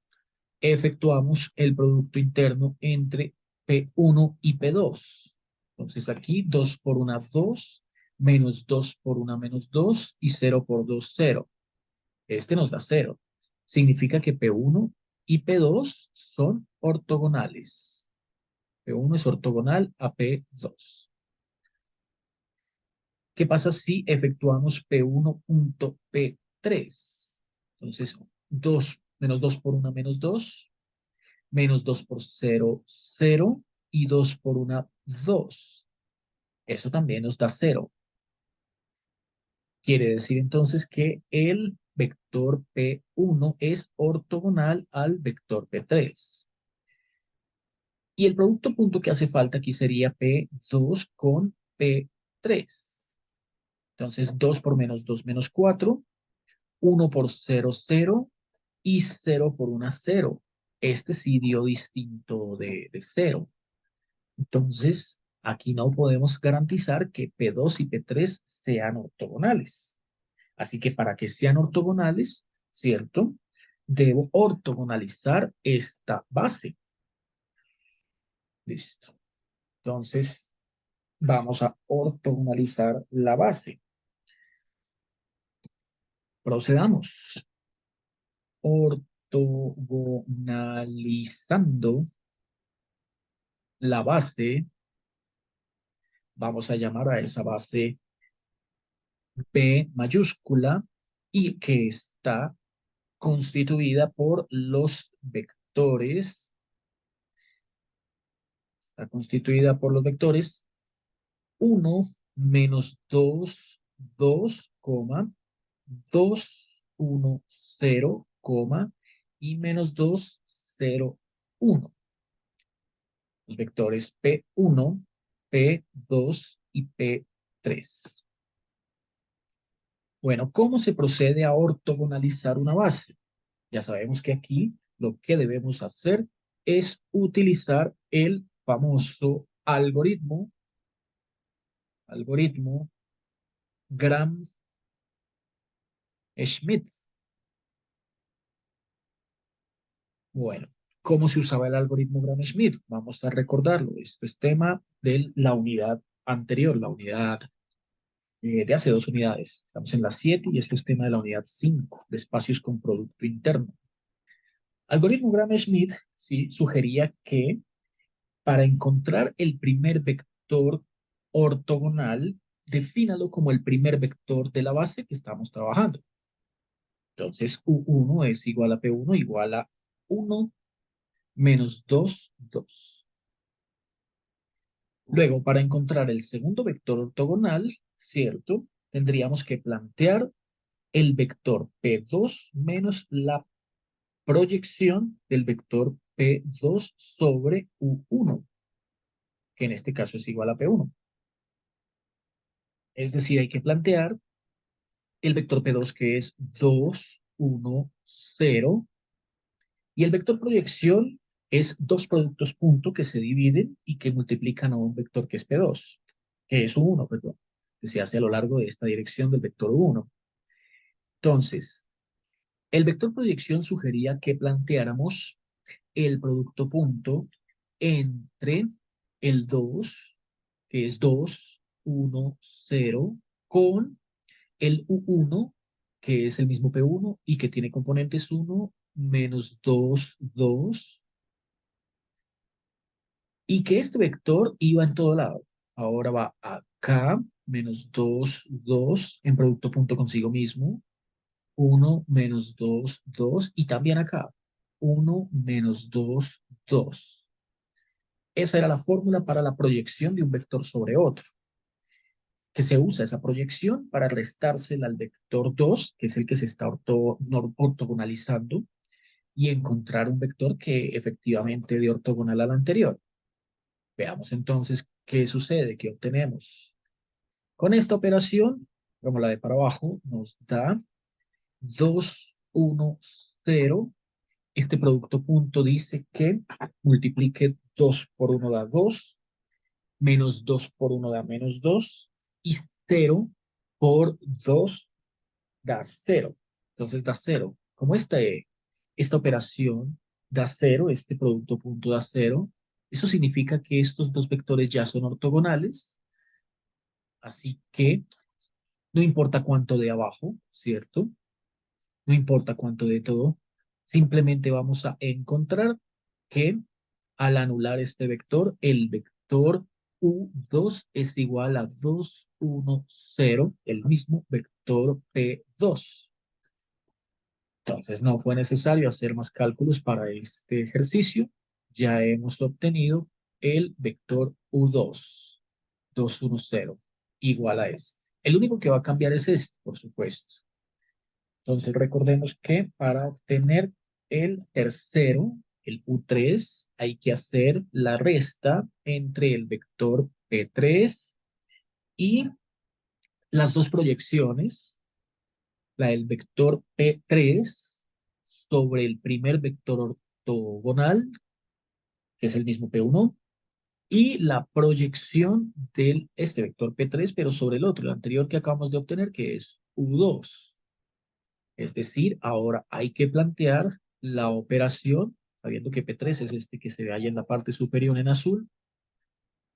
efectuamos el producto interno entre P1 y P2. Entonces aquí 2 por 1, 2, menos 2 por 1, menos 2 y 0 por 2, 0. Este nos da 0. Significa que P1 y P2 son ortogonales. P1 es ortogonal a P2. ¿Qué pasa si efectuamos P1.P3? Entonces, 2 menos 2 por 1 menos 2, menos 2 por 0, 0 y 2 por 1, 2. Eso también nos da 0. Quiere decir entonces que el vector P1 es ortogonal al vector P3. Y el producto punto que hace falta aquí sería P2 con P3. Entonces, 2 por menos 2 menos 4, 1 por 0, 0 y 0 por 1, 0. Este sí dio distinto de 0. Entonces, aquí no podemos garantizar que P2 y P3 sean ortogonales. Así que para que sean ortogonales, ¿cierto? Debo ortogonalizar esta base. Listo. Entonces, vamos a ortogonalizar la base. Procedamos. Ortogonalizando la base, vamos a llamar a esa base P mayúscula y que está constituida por los vectores, está constituida por los vectores 1, menos 2, 2, 2, 1, 0, y menos 2, 0, 1. Los vectores P1, P2 y P3. Bueno, ¿cómo se procede a ortogonalizar una base? Ya sabemos que aquí lo que debemos hacer es utilizar el famoso algoritmo Gram-Schmidt. Bueno, ¿cómo se usaba el algoritmo Gram-Schmidt? Vamos a recordarlo. Esto es tema de la unidad anterior, la unidad de hace 2 unidades. Estamos en la 7 y esto es tema de la unidad 5, de espacios con producto interno. Algoritmo Gram-Schmidt sí, sugería que para encontrar el primer vector ortogonal, defínalo como el primer vector de la base que estamos trabajando. Entonces, U1 es igual a P1 igual a 1 menos 2, 2. Luego, para encontrar el segundo vector ortogonal, ¿cierto? Tendríamos que plantear el vector P2 menos la proyección del vector P2 sobre U1, que en este caso es igual a P1. Es decir, hay que plantear el vector P2 que es 2, 1, 0, y el vector proyección es dos productos punto que se dividen y que multiplican a un vector que es P2, que es U1, perdón, que se hace a lo largo de esta dirección del vector U1. Entonces, el vector proyección sugería que planteáramos el producto punto entre el 2, que es 2, 1, 0, con el U1, que es el mismo P1 y que tiene componentes 1, menos 2, 2, y que este vector iba en todo lado. Ahora va acá, menos 2, 2, en producto punto consigo mismo, 1, menos 2, 2, y también acá, 1, menos 2, 2. Esa era la fórmula para la proyección de un vector sobre otro, que se usa esa proyección para restársela al vector 2, que es el que se está ortogonalizando, y encontrar un vector que efectivamente dé ortogonal al anterior. Veamos entonces qué sucede, qué obtenemos. Con esta operación, como la de para abajo, nos da 2, 1, 0. Este producto punto dice que multiplique 2 por 1 da 2, menos 2 por 1 da menos 2, y 0 por 2 da 0. Entonces da 0. Como esta operación da 0, este producto punto da 0, eso significa que estos dos vectores ya son ortogonales, así que no importa cuánto de abajo, ¿cierto? No importa cuánto de todo, simplemente vamos a encontrar que al anular este vector, el vector U2 es igual a 2, 1, 0, el mismo vector P2. Entonces no fue necesario hacer más cálculos para este ejercicio. Ya hemos obtenido el vector U2, 2, 1, 0, igual a este. El único que va a cambiar es este, por supuesto. Entonces recordemos que para obtener el tercero, el U3, hay que hacer la resta entre el vector P3 y las dos proyecciones, la del vector P3 sobre el primer vector ortogonal, que es el mismo P1, y la proyección de este vector P3, pero sobre el otro, el anterior que acabamos de obtener, que es U2. Es decir, ahora hay que plantear la operación, sabiendo que P3 es este que se ve ahí en la parte superior en azul,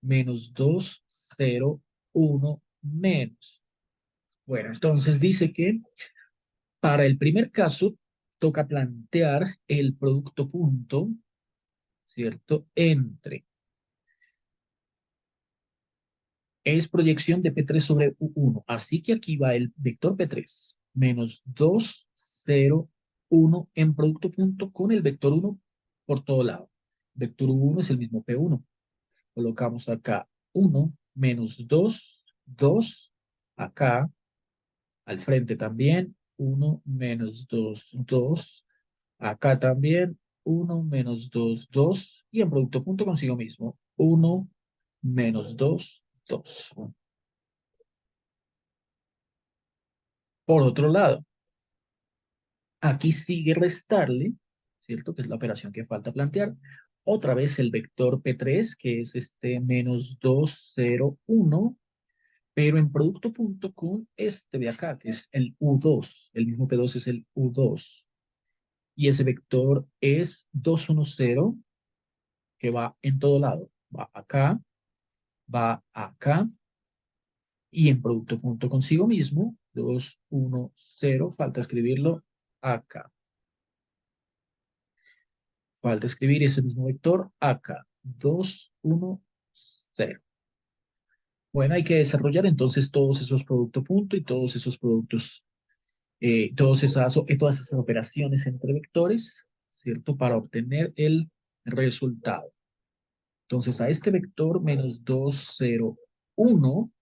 menos 2, 0, 1, menos. Bueno, entonces dice que para el primer caso toca plantear el producto punto, ¿cierto? Entre es proyección de P3 sobre U1. Así que aquí va el vector P3 menos 2, 0, 1 en producto punto con el vector 1 por todo lado. Vector 1 es el mismo P1. Colocamos acá 1 menos 2, 2. Acá al frente también 1 menos 2, 2. Acá también 1 menos 2, 2. Y en producto punto consigo mismo 1 menos 2, 2. Por otro lado, aquí sigue restarle, ¿cierto? Que es la operación que falta plantear. Otra vez el vector P3, que es este menos 2, 0, 1, pero en producto punto con este de acá, que es el U2. El mismo P2 es el U2. Y ese vector es 2, 1, 0, que va en todo lado. Va acá, y en producto punto consigo mismo, 2, 1, 0, falta escribirlo acá. Falta escribir ese mismo vector acá. 2, 1, 0. Bueno, hay que desarrollar entonces todos esos productos punto y todos esos productos, todas esas operaciones entre vectores, ¿cierto? Para obtener el resultado. Entonces, a este vector menos 2, 0, 1,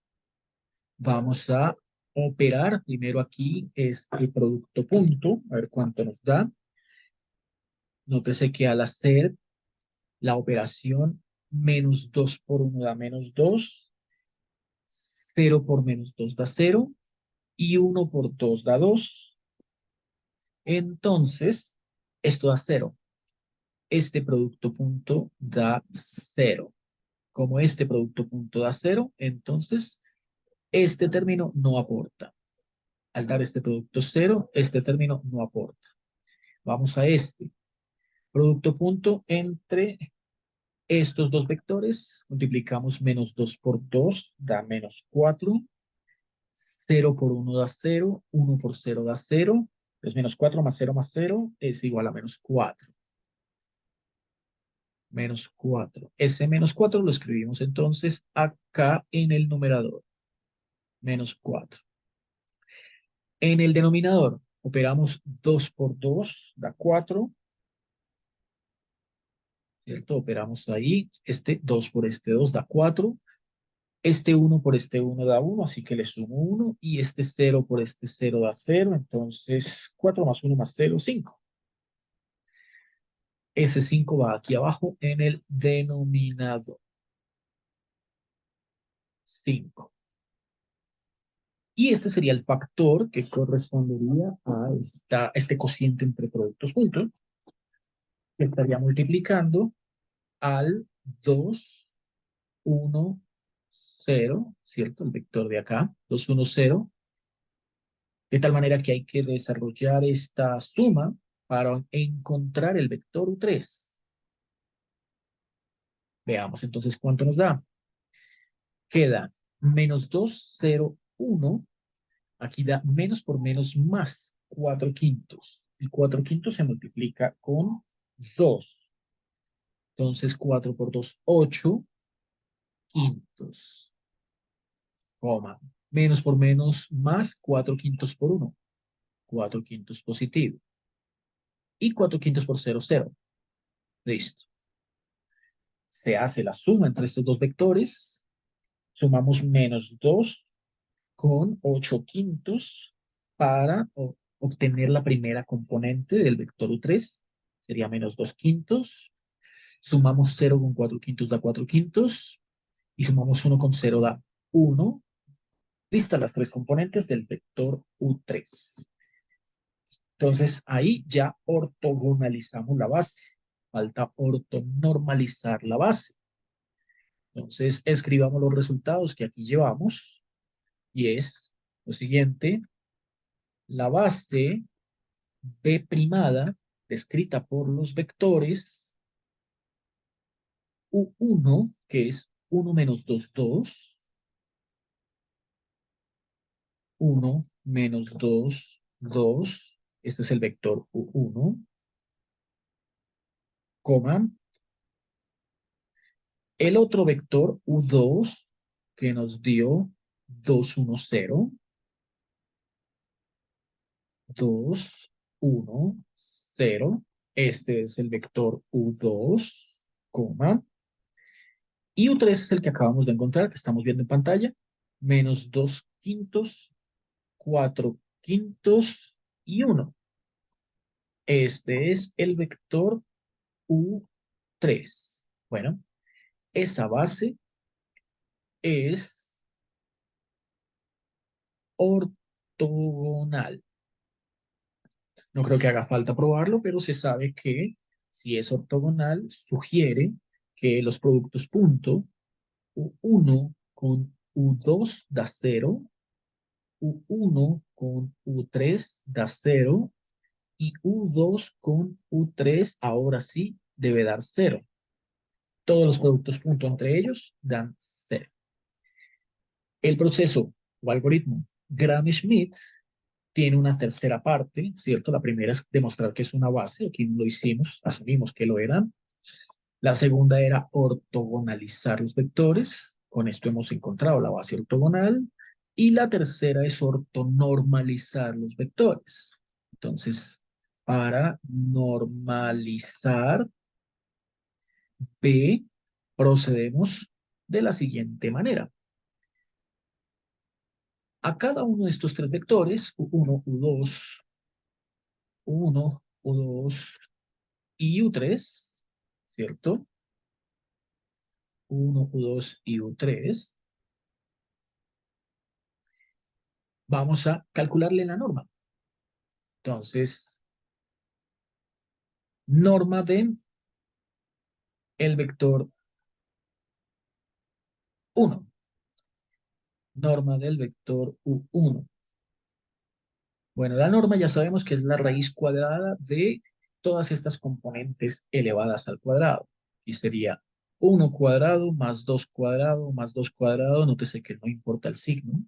vamos a operar primero aquí este producto punto, a ver cuánto nos da. Nótese que al hacer la operación menos 2 por 1 da menos 2, 0 por menos 2 da 0 y 1 por 2 da 2. Entonces, esto da 0. Este producto punto da 0. Como este producto punto da 0, entonces este término no aporta. Al dar este producto 0, este término no aporta. Vamos a este producto punto entre estos dos vectores. Multiplicamos menos 2 por 2 da menos 4. 0 por 1 da 0, 1 por 0 da 0, es menos 4 más 0 es igual a menos 4. Menos 4. Ese menos 4 lo escribimos entonces acá en el numerador. Menos 4. En el denominador operamos 2 por 2 da 4, ¿cierto? Operamos ahí. Este 2 por este 2 da 4. Este 1 por este 1 da 1, así que le sumo 1. Y este 0 por este 0 da 0. Entonces 4 más 1 más 0, 5. Ese 5 va aquí abajo en el denominador. 5. Y este sería el factor que correspondería a este cociente entre productos juntos, que estaría multiplicando al 2, 1, 0, ¿cierto? El vector de acá, 2, 1, 0, de tal manera que hay que desarrollar esta suma para encontrar el vector U3. Veamos entonces cuánto nos da. Queda menos 2, 0, 1. Aquí da menos por menos más 4 quintos. El 4 quintos se multiplica con 2. Entonces 4 por 2, 8 quintos. Coma. Menos por menos más 4 quintos por 1. 4 quintos positivo. Y 4 quintos por 0, 0. Listo. Se hace la suma entre estos dos vectores. Sumamos menos 2 con 8 quintos para obtener la primera componente del vector U3, sería menos 2 quintos. Sumamos 0 con 4 quintos da 4 quintos. Y sumamos 1 con 0 da 1. Listas las tres componentes del vector U3. Entonces ahí ya ortogonalizamos la base. Falta ortonormalizar la base. Entonces escribamos los resultados que aquí llevamos. Y es lo siguiente. La base B primada, descrita por los vectores U1, que es 1 menos 2, 2. 1 menos 2, 2. Este es el vector U1, coma. El otro vector U2 que nos dio 2, 1, 0. 2, 1, 0. Este es el vector U2, coma. Y U3 es el que acabamos de encontrar, que estamos viendo en pantalla. Menos 2 quintos, 4 quintos y 1. Este es el vector U3. Bueno, esa base es ortogonal. No creo que haga falta probarlo, pero se sabe que si es ortogonal, sugiere que los productos punto U1 con U2 da 0, U1 con U3 da 0 y U2 con U3 ahora sí debe dar 0. Todos los productos punto entre ellos dan 0. El proceso o algoritmo Gram-Schmidt tiene una tercera parte, ¿cierto? La primera es demostrar que es una base, aquí lo hicimos, asumimos que lo eran. La segunda era ortogonalizar los vectores, con esto hemos encontrado la base ortogonal. Y la tercera es ortonormalizar los vectores. Entonces, para normalizar B, procedemos de la siguiente manera. A cada uno de estos tres vectores, U1, U2, U1, U2 y U3, ¿cierto? U1, U2 y U3, vamos a calcularle la norma. Entonces, norma de el vector 1, norma del vector U1. Bueno, la norma ya sabemos que es la raíz cuadrada de todas estas componentes elevadas al cuadrado. Y sería 1 cuadrado más 2 cuadrado más 2 cuadrado. Nótese que no importa el signo,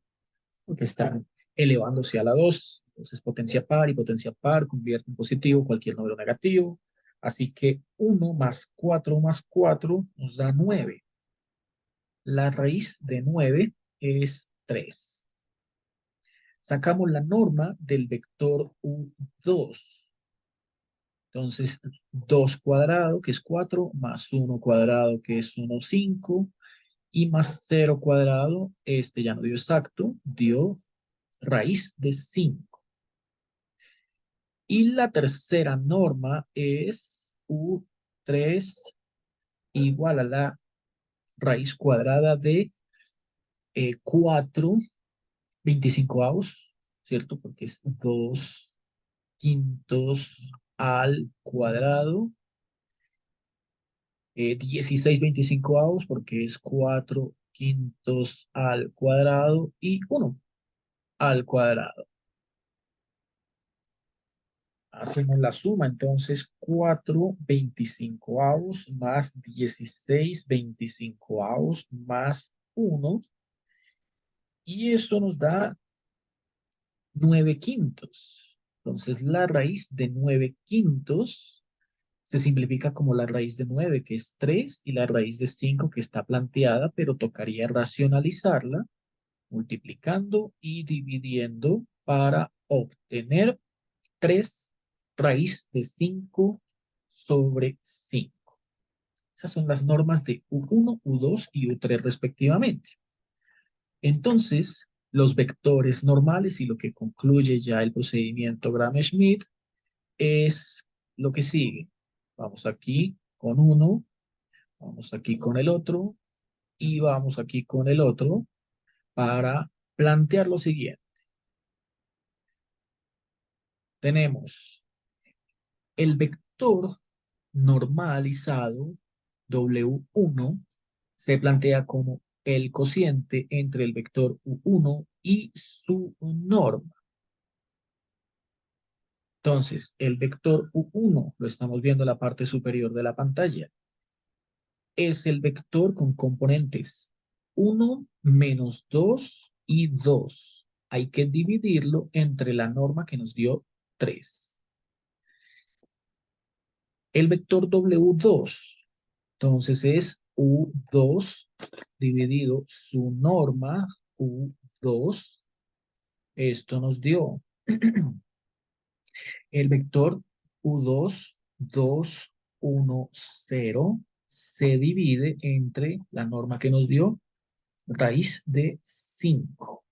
porque están elevándose a la 2. Entonces potencia par y potencia par convierte en positivo cualquier número negativo. Así que 1 más 4 nos da 9. La raíz de 9 es 3. Sacamos la norma del vector U2. Entonces, 2 cuadrado, que es 4, más 1 cuadrado, que es 1, 5, y más 0 cuadrado, este ya no dio exacto, dio raíz de 5. Y la tercera norma es U3 igual a la raíz cuadrada de 4 25avos, ¿cierto? Porque es 2 quintos al cuadrado, 16 25avos porque es 4 quintos al cuadrado y 1 al cuadrado. Hacemos la suma, entonces 4 25avos más 16 25avos más 1 y esto nos da 9 quintos. Entonces la raíz de 9 quintos se simplifica como la raíz de 9, que es 3, y la raíz de 5, que está planteada, pero tocaría racionalizarla, multiplicando y dividiendo para obtener 3 raíz de 5 sobre 5. Esas son las normas de U1, U2 y U3 respectivamente. Entonces, los vectores normales y lo que concluye ya el procedimiento Gram-Schmidt es lo que sigue. Vamos aquí con uno, vamos aquí con el otro y vamos aquí con el otro para plantear lo siguiente. Tenemos el vector normalizado W1 se plantea como el cociente entre el vector U1 y su norma. Entonces, el vector U1, lo estamos viendo en la parte superior de la pantalla, es el vector con componentes 1, menos 2 y 2. Hay que dividirlo entre la norma que nos dio 3. El vector W2, entonces es U2 dividido su norma U2. Esto nos dio el vector U2, 2, 1, 0 se divide entre la norma que nos dio raíz de 5.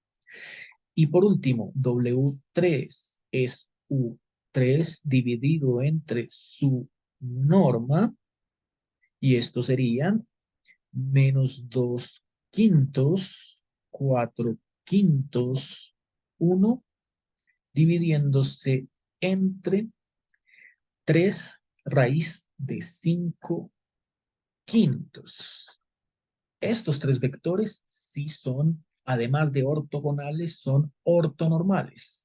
Y por último, W3 es U3 dividido entre su norma, y esto sería menos 2 quintos, 4 quintos, 1, dividiéndose entre 3 raíz de 5 quintos. Estos tres vectores sí son, además de ortogonales, son ortonormales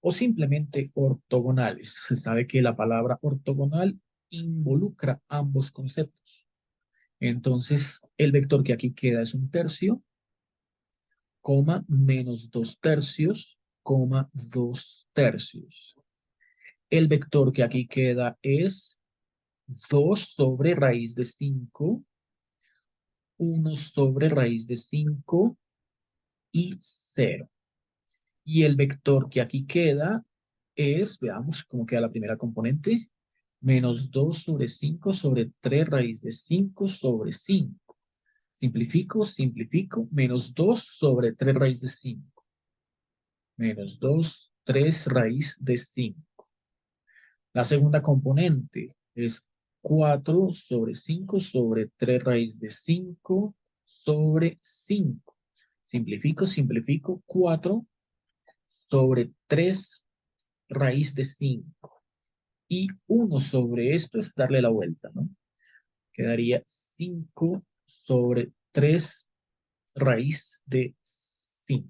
o simplemente ortogonales. Se sabe que la palabra ortogonal involucra ambos conceptos. Entonces, el vector que aquí queda es un tercio, coma, menos 2 tercios, coma, 2 tercios. El vector que aquí queda es 2 sobre raíz de 5, 1 sobre raíz de 5 y 0. Y el vector que aquí queda es, veamos cómo queda la primera componente, menos 2 sobre 5 sobre 3 raíz de 5 sobre 5. Simplifico, simplifico, menos 2 sobre 3 raíz de 5. Menos 2, 3 raíz de 5. La segunda componente es 4 sobre 5 sobre 3 raíz de 5 sobre 5. Simplifico, simplifico, 4 sobre 3 raíz de 5. Y 1 sobre esto es darle la vuelta, ¿no? Quedaría 5 sobre 3 raíz de 5.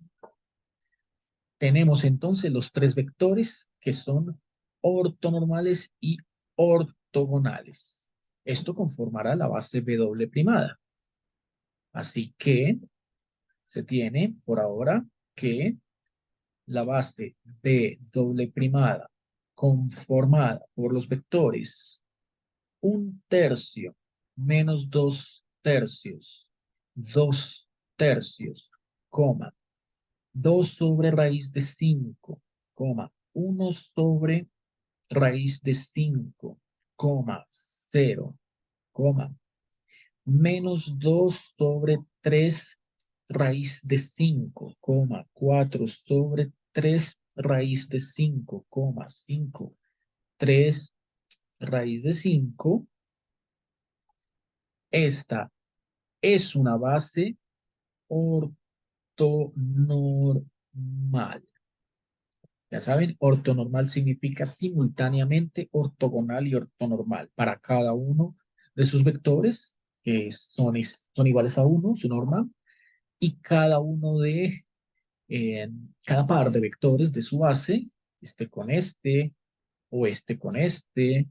Tenemos entonces los tres vectores que son ortonormales y ortogonales. Esto conformará la base W primada. Así que se tiene por ahora que la base W primada conformada por los vectores 1 tercio menos 2 tercios, 2 tercios, coma, 2 sobre raíz de 5, coma, 1 sobre raíz de 5, coma, 0, coma, menos 2 sobre 3 raíz de 5, coma, 4 sobre 3 raíz de 5, coma, 5, 3 raíz de 5. Esta es una base ortonormal. Ya saben, ortonormal significa simultáneamente ortogonal y ortonormal para cada uno de sus vectores, que son iguales a 1, su norma, y cada uno de, cada par de vectores de su base, este con este, o este con este,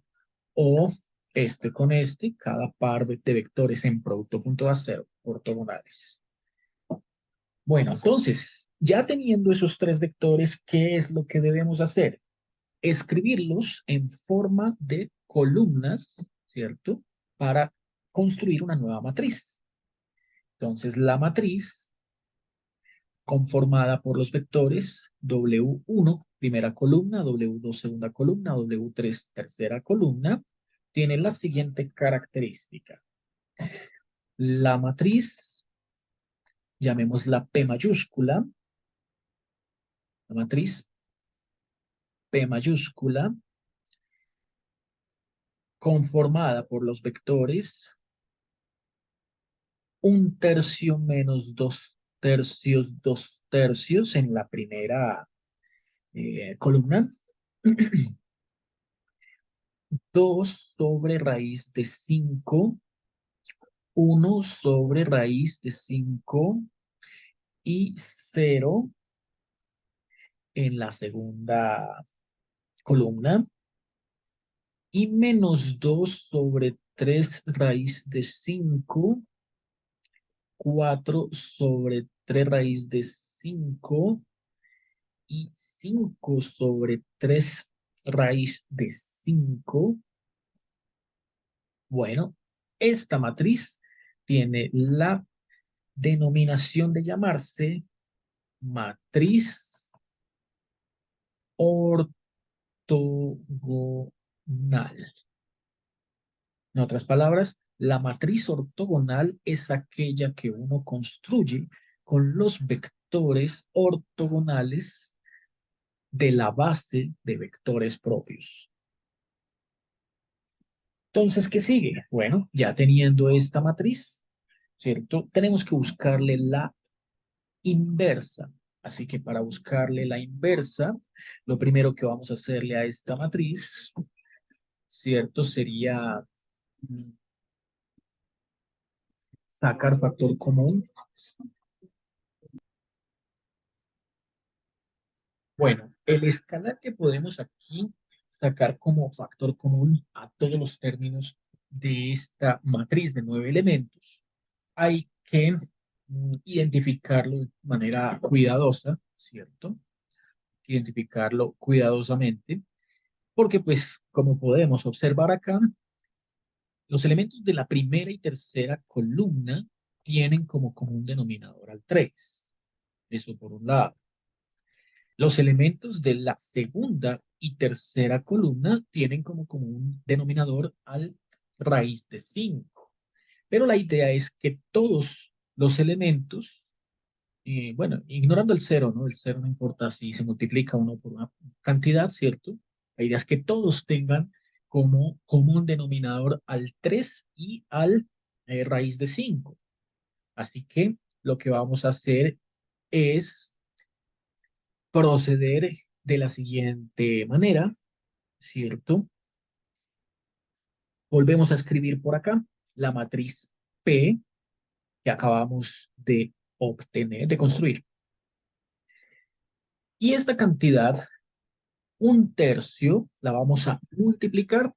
o este con este, cada par de vectores en producto punto a cero, ortogonales. Bueno, entonces, ya teniendo esos tres vectores, ¿qué es lo que debemos hacer? Escribirlos en forma de columnas, ¿cierto? Para construir una nueva matriz. Entonces, la matriz conformada por los vectores W1, primera columna, W2, segunda columna, W3, tercera columna, tiene la siguiente característica. La matriz, llamémosla P mayúscula, La matriz P mayúscula, conformada por los vectores 1/3 menos 2/3, 2/3 en la primera columna. 2 sobre raíz de 5, 1 sobre raíz de 5 y 0 en la segunda columna. Y menos 2 sobre 3 raíz de 5, 4 sobre 3 raíz de 5 y 5 sobre 3 raíz de 5. Bueno, esta matriz tiene la denominación de llamarse matriz ortogonal. En otras palabras, la matriz ortogonal es aquella que uno construye con los vectores ortogonales de la base de vectores propios. Entonces, ¿qué sigue? Bueno, ya teniendo esta matriz, ¿cierto? Tenemos que buscarle la inversa. Así que para buscarle la inversa, lo primero que vamos a hacerle a esta matriz, ¿cierto? Sería sacar factor común. Bueno, el escalar que podemos aquí sacar como factor común a todos los términos de esta matriz de 9 elementos, hay que identificarlo de manera cuidadosa, ¿cierto? Identificarlo cuidadosamente, porque pues como podemos observar acá, los elementos de la primera y tercera columna tienen como común denominador al 3. Eso por un lado. Los elementos de la segunda y tercera columna tienen como común denominador al raíz de 5. Pero la idea es que todos los elementos, bueno, ignorando el cero, ¿no? El cero no importa si se multiplica uno por una cantidad, ¿cierto? La idea es que todos tengan como común denominador al 3 y al raíz de 5. Así que lo que vamos a hacer es proceder de la siguiente manera, ¿cierto? Volvemos a escribir por acá la matriz P que acabamos de obtener, de construir. Y esta cantidad, 1/3, la vamos a multiplicar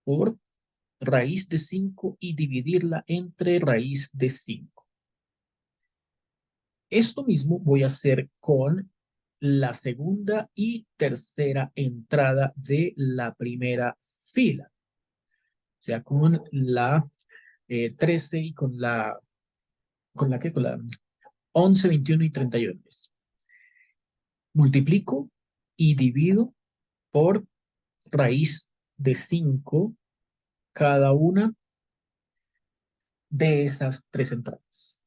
por raíz de 5 y dividirla entre raíz de 5. Esto mismo voy a hacer con la segunda y tercera entrada de la primera fila. O sea, con la 13 y ¿con la qué? Con la 11, 21 y 31. Multiplico y divido por raíz de 5 cada una de esas tres entradas.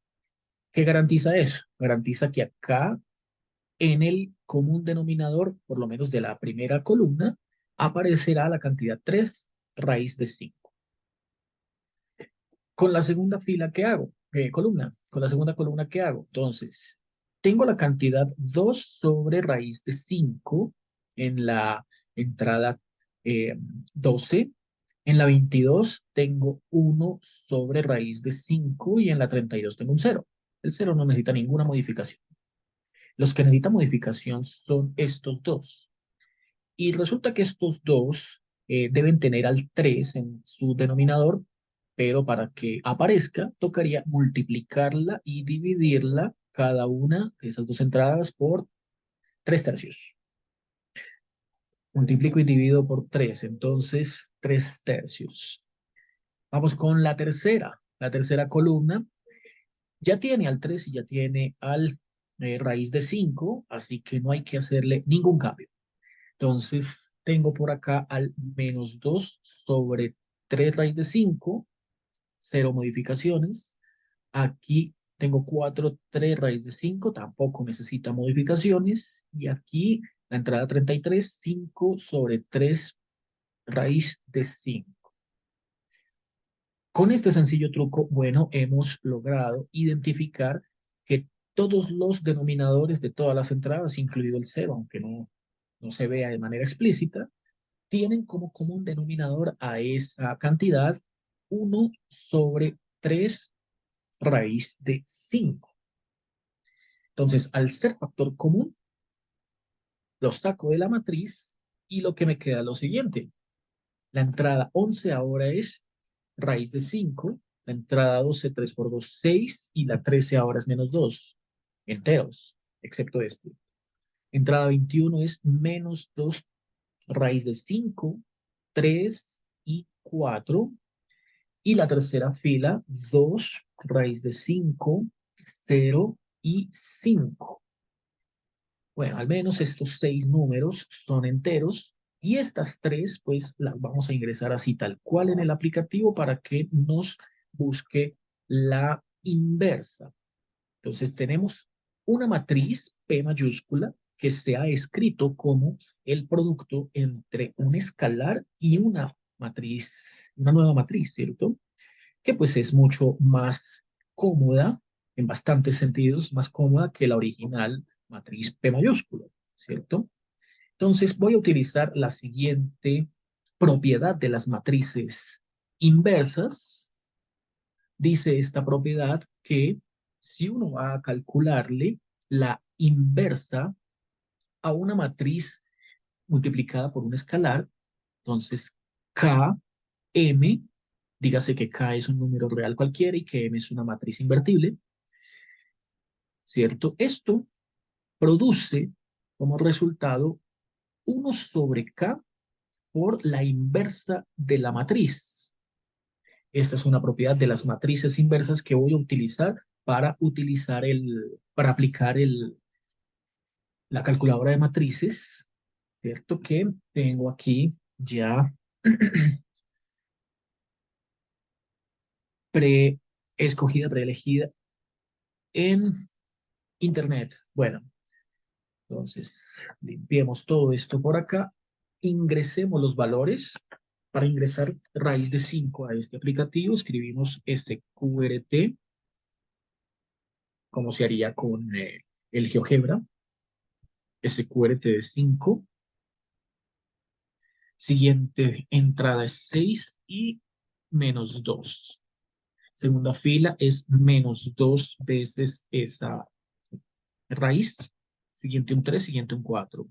¿Qué garantiza eso? Garantiza que acá en el común denominador, por lo menos de la primera columna, aparecerá la cantidad 3 raíz de 5. Con la segunda fila, ¿qué hago? Columna. Con la segunda columna, ¿qué hago? Entonces, tengo la cantidad 2 sobre raíz de 5 en la entrada 12. En la 22 tengo 1 sobre raíz de 5 y en la 32 tengo un 0. El 0 no necesita ninguna modificación. Los que necesitan modificación son estos dos. Y resulta que estos dos deben tener al 3 en su denominador, pero para que aparezca tocaría multiplicarla y dividirla cada una de esas dos entradas por 3/3. Multiplico y divido por 3, entonces 3/3. Vamos con la tercera. La tercera columna ya tiene al 3 y ya tiene al raíz de 5, así que no hay que hacerle ningún cambio. Entonces, tengo por acá al menos 2 sobre 3 raíz de 5, cero modificaciones. Aquí Tengo 4, 3 raíz de 5, tampoco necesita modificaciones. Y aquí la entrada 33, 5 sobre 3 raíz de 5. Con este sencillo truco, bueno, hemos logrado identificar que todos los denominadores de todas las entradas, incluido el cero, aunque no se vea de manera explícita, tienen como común denominador a esa cantidad 1 sobre 3 raíz de 5. Entonces, al ser factor común, lo saco de la matriz y lo que me queda es lo siguiente. La entrada 11 ahora es raíz de 5, la entrada 12, 3 por 2, 6, y la 13 ahora es menos 2, enteros, excepto este. Entrada 21 es menos 2 raíz de 5, 3 y 4. Y la tercera fila, 2 raíz de 5, 0 y 5. Bueno, al menos estos 6 números son enteros y estas 3 pues las vamos a ingresar así tal cual en el aplicativo para que nos busque la inversa. Entonces tenemos una matriz P mayúscula que se ha escrito como el producto entre un escalar y una matriz, una nueva matriz, ¿cierto? Que pues es mucho más cómoda, en bastantes sentidos, más cómoda que la original matriz P mayúscula, ¿cierto? Entonces voy a utilizar la siguiente propiedad de las matrices inversas. Dice esta propiedad que si uno va a calcularle la inversa a una matriz multiplicada por un escalar, entonces Km, dígase que K es un número real cualquiera y que M es una matriz invertible, ¿cierto? Esto produce como resultado 1 sobre K por la inversa de la matriz. Esta es una propiedad de las matrices inversas que voy a utilizar para aplicar la calculadora de matrices, ¿cierto? Que tengo aquí ya preelegida en Internet. Bueno, entonces limpiemos todo esto por acá, ingresemos los valores. Para ingresar raíz de 5 a este aplicativo, escribimos este QRT, como se haría con el GeoGebra, SQRT de 5. Siguiente entrada es 6 y menos 2. Segunda fila es menos 2 veces esa raíz. Siguiente un 3, siguiente un 4.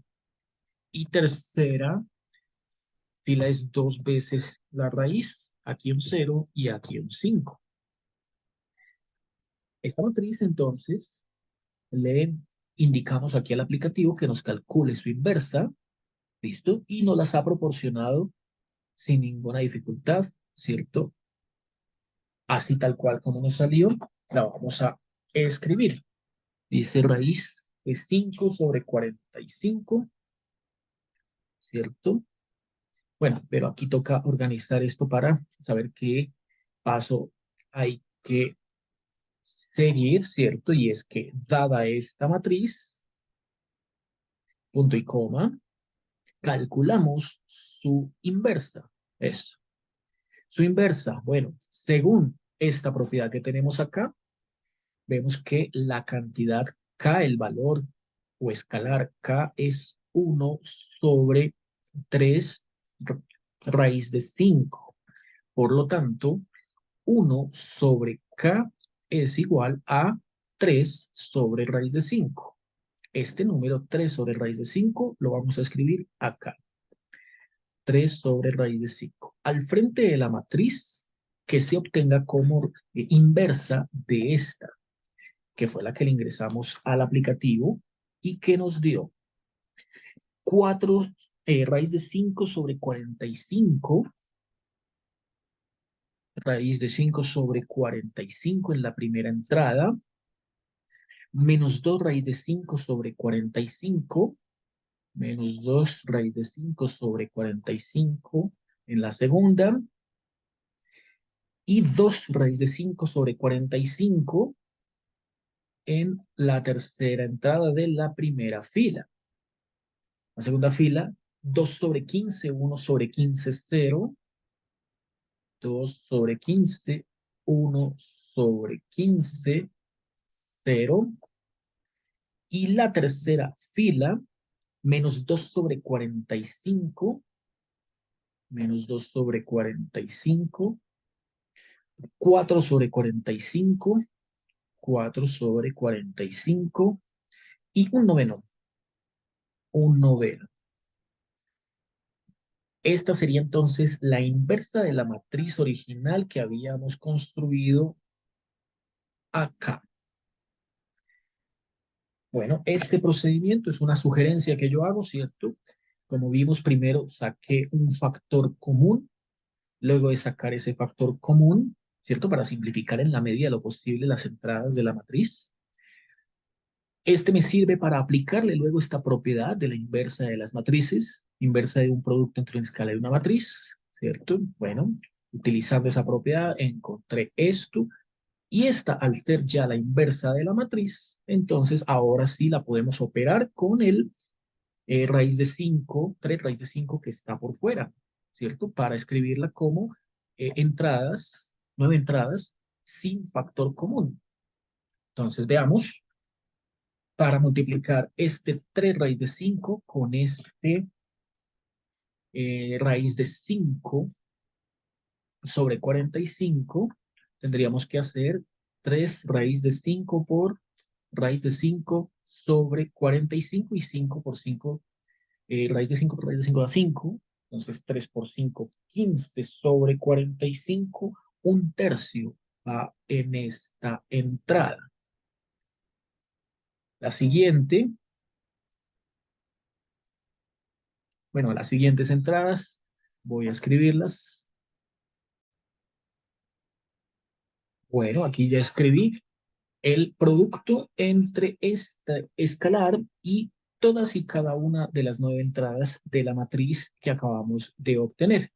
Y tercera fila es 2 veces la raíz. Aquí un 0 y aquí un 5. Esta matriz entonces le indicamos aquí al aplicativo que nos calcule su inversa. ¿Listo? Y nos las ha proporcionado sin ninguna dificultad, ¿cierto? Así tal cual como nos salió, la vamos a escribir. Dice raíz de 5 sobre 45, ¿cierto? Bueno, pero aquí toca organizar esto para saber qué paso hay que seguir, ¿cierto? Y es que dada esta matriz, punto y coma, calculamos su inversa. Eso. Su inversa, bueno, según esta propiedad que tenemos acá, vemos que la cantidad K, el valor o escalar K es 1 sobre 3 raíz de 5. Por lo tanto, 1 sobre K es igual a 3 sobre raíz de 5. Este número 3 sobre raíz de 5 lo vamos a escribir acá. 3 sobre raíz de 5. Al frente de la matriz que se obtenga como inversa de esta, que fue la que le ingresamos al aplicativo y que nos dio 4 raíz de 5 sobre 45, raíz de 5 sobre 45 en la primera entrada, menos 2 raíz de 5 sobre 45, menos 2 raíz de 5 sobre 45 en la segunda, y 2 raíz de 5 sobre 45 en la tercera entrada de la primera fila. La segunda fila, 2 sobre 15, 1 sobre 15, 0. 2 sobre 15, 1 sobre 15, 0. Y la tercera fila, menos 2 sobre 45, menos 2 sobre 45, 4 sobre 45, 4 sobre 45 y un noveno, un noveno. Esta sería entonces la inversa de la matriz original que habíamos construido acá. Bueno, este procedimiento es una sugerencia que yo hago, ¿cierto? Como vimos, primero saqué un factor común, luego de sacar ese factor común, ¿cierto? Para simplificar en la medida de lo posible las entradas de la matriz. Este me sirve para aplicarle luego esta propiedad de la inversa de las matrices, inversa de un producto entre una escala y una matriz, ¿cierto? Bueno, utilizando esa propiedad encontré esto. Y esta, al ser ya la inversa de la matriz, entonces ahora sí la podemos operar con el raíz de 5, 3 raíz de 5 que está por fuera, ¿cierto? Para escribirla como entradas, 9 entradas sin factor común. Entonces veamos, para multiplicar este 3 raíz de 5 con este raíz de 5 sobre 45, tendríamos que hacer 3 raíz de 5 por raíz de 5 sobre 45 y 5 por 5, raíz de 5 por raíz de 5 da 5, entonces 3 por 5, 15 sobre 45, un tercio va en esta entrada. La siguiente, bueno, las siguientes entradas voy a escribirlas. Bueno, aquí ya escribí el producto entre este escalar y todas y cada una de las 9 entradas de la matriz que acabamos de obtener.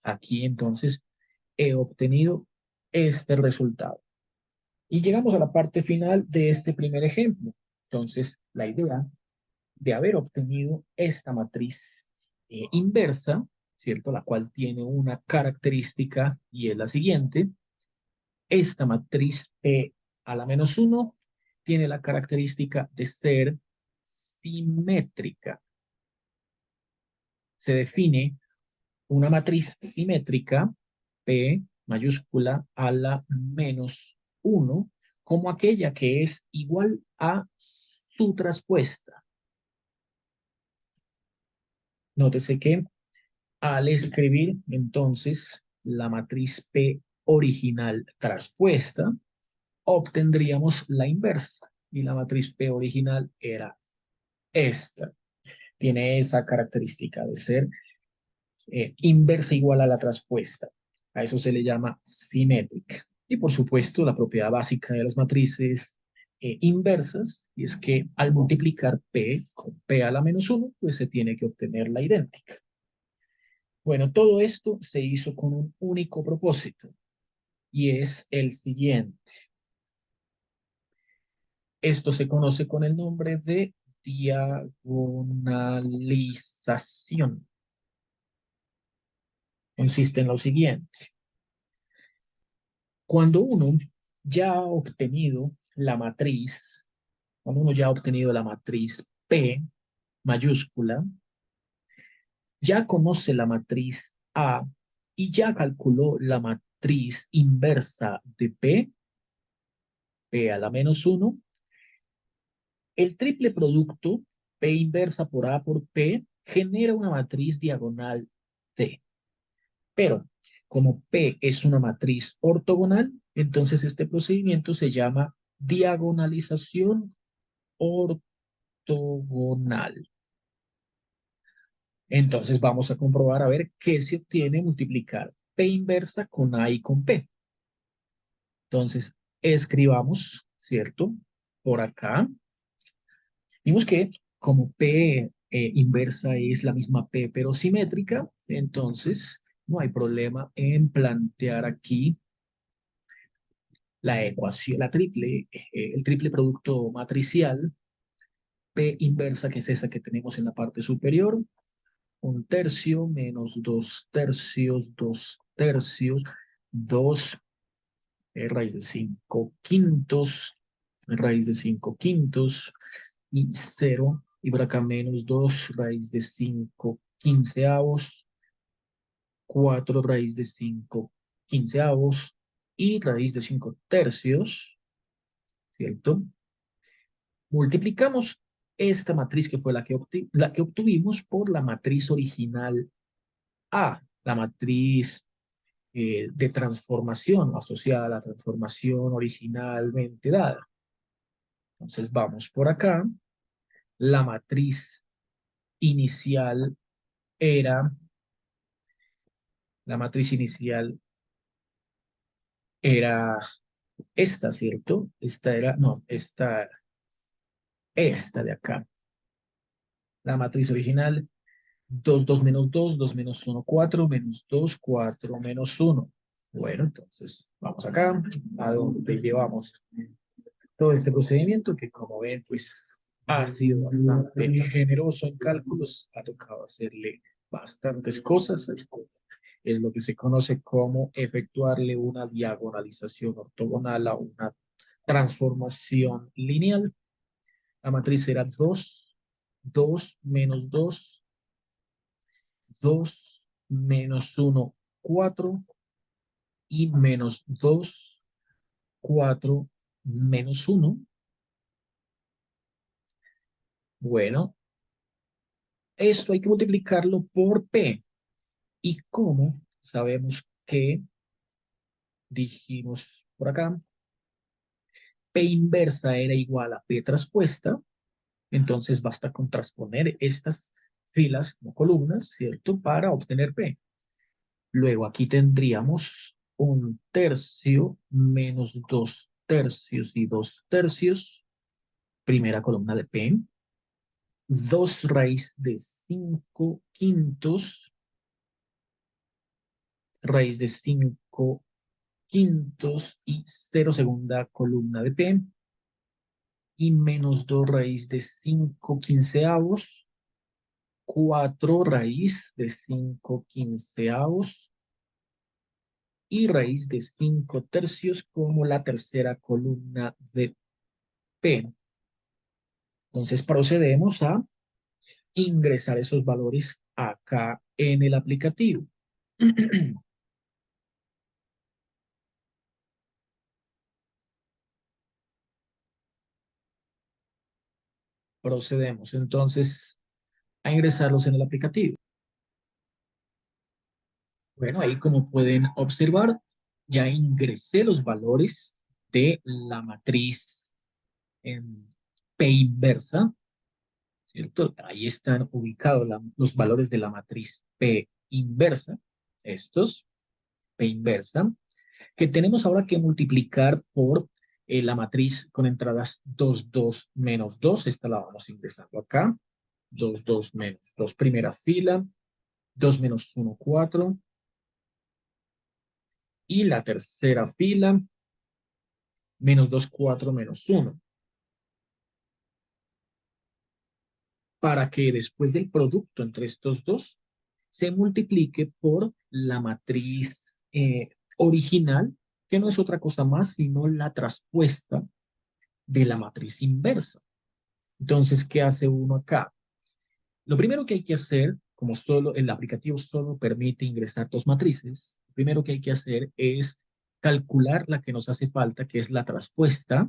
Aquí entonces he obtenido este resultado. Y llegamos a la parte final de este primer ejemplo. Entonces, la idea de haber obtenido esta matriz inversa, ¿cierto? La cual tiene una característica y es la siguiente. Esta matriz P a la menos 1 tiene la característica de ser simétrica. Se define una matriz simétrica P mayúscula a la menos 1 como aquella que es igual a su traspuesta. Nótese que al escribir entonces la matriz P original traspuesta, obtendríamos la inversa. Y la matriz P original era esta. Tiene esa característica de ser inversa igual a la traspuesta. A eso se le llama simétrica. Y por supuesto, la propiedad básica de las matrices inversas, y es que al multiplicar P con P a la menos 1, pues se tiene que obtener la idéntica. Bueno, todo esto se hizo con un único propósito, y es el siguiente. Esto se conoce con el nombre de diagonalización. Consiste en lo siguiente. Cuando uno ya ha obtenido la matriz, cuando uno ya ha obtenido la matriz P mayúscula, ya conoce la matriz A y ya calculó la matriz inversa de P a la menos 1, el triple producto P inversa por A por P genera una matriz diagonal T. Pero como P es una matriz ortogonal, entonces este procedimiento se llama diagonalización ortogonal. Entonces vamos a comprobar a ver qué se obtiene multiplicar P inversa con A y con P. Entonces escribamos, ¿cierto? Por acá. Vimos que como P inversa es la misma P pero simétrica, entonces no hay problema en plantear aquí la ecuación, el triple producto matricial P inversa, que es esa que tenemos en la parte superior. 1/3 menos 2/3, 2/3, 2 raíz de 5/5, raíz de 5/5 y 0. Y por acá menos 2 raíz de 5/15, 4 raíz de 5/15 y raíz de 5/3, ¿cierto? Multiplicamos esta matriz que fue la que obtuvimos por la matriz original A, la matriz de transformación asociada a la transformación originalmente dada. Entonces vamos por acá. La matriz inicial era, la matriz inicial era esta, ¿cierto? Esta era, no, esta de acá. La matriz original, 2 2 menos 2 2 menos 1 4 menos 2 4 menos 1. Bueno, entonces vamos acá, a donde llevamos todo este procedimiento que, como ven, pues ha sido bastante generoso en cálculos, ha tocado hacerle bastantes cosas. Es lo que se conoce como efectuarle una diagonalización ortogonal a una transformación lineal. La matriz era 2 2 menos 2 2 menos 1 4 y menos 2 4 menos 1. Bueno, esto hay que multiplicarlo por P. ¿Y cómo sabemos que dijimos por acá? P inversa era igual a P traspuesta. Entonces basta con transponer estas filas como columnas, ¿cierto? Para obtener P. Luego aquí tendríamos 1/3 menos 2/3 y 2/3. Primera columna de P. 2 raíz de 5/5. Raíz de 5/5 y 0 segunda columna de P. Y menos 2 raíz de 5/15. 4 raíz de 5/15 y raíz de 5/3 como la tercera columna de P. Entonces procedemos a ingresar esos valores acá en el aplicativo. Procedemos entonces a ingresarlos en el aplicativo. Bueno, ahí como pueden observar, ya ingresé los valores de la matriz en P inversa, ¿cierto? Ahí están ubicados los valores de la matriz P inversa, estos, P inversa, que tenemos ahora que multiplicar por la matriz con entradas 2 2 menos 2. Esta la vamos ingresando acá. 2 2 menos 2, primera fila. 2 menos 1, 4. Y la tercera fila, menos 2 4 menos 1. Para que después del producto entre estos dos se multiplique por la matriz original, que no es otra cosa más sino la traspuesta de la matriz inversa. Entonces, ¿qué hace uno acá? Lo primero que hay que hacer, como solo el aplicativo solo permite ingresar dos matrices, lo primero que hay que hacer es calcular la que nos hace falta, que es la traspuesta,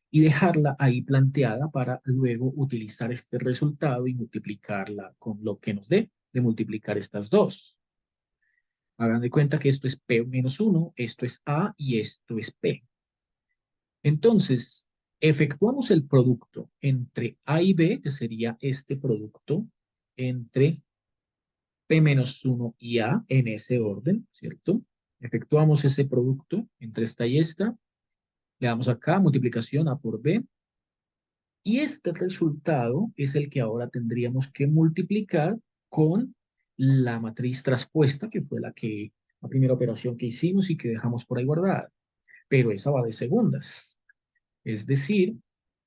y dejarla ahí planteada para luego utilizar este resultado y multiplicarla con lo que nos dé de multiplicar estas dos. Hagan de cuenta que esto es P menos 1, esto es A y esto es P. Entonces, efectuamos el producto entre A y B, que sería este producto, entre P menos 1 y A en ese orden, ¿cierto? Efectuamos ese producto entre esta y esta. Le damos acá multiplicación A por B. Y este resultado es el que ahora tendríamos que multiplicar con la matriz traspuesta, que fue la primera operación que hicimos y que dejamos por ahí guardada. pero esa va de segundas. Es decir,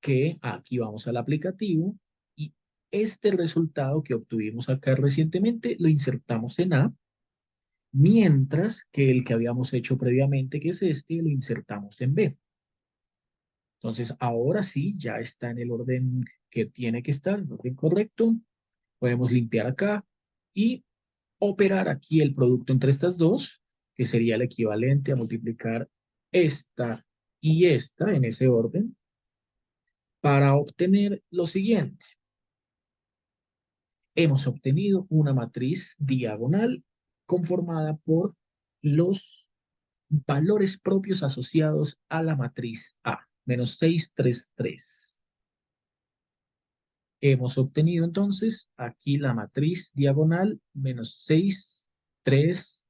que aquí vamos al aplicativo y este resultado que obtuvimos acá recientemente lo insertamos en A, mientras que el que habíamos hecho previamente, que es este, lo insertamos en B. Entonces, ahora sí, ya está en el orden que tiene que estar, el orden correcto. Podemos limpiar acá y operar aquí el producto entre estas dos, que sería el equivalente a multiplicar esta y esta en ese orden, para obtener lo siguiente. Hemos obtenido una matriz diagonal conformada por los valores propios asociados a la matriz A, menos 6, 3, 3. Hemos obtenido entonces aquí la matriz diagonal menos 6, 3,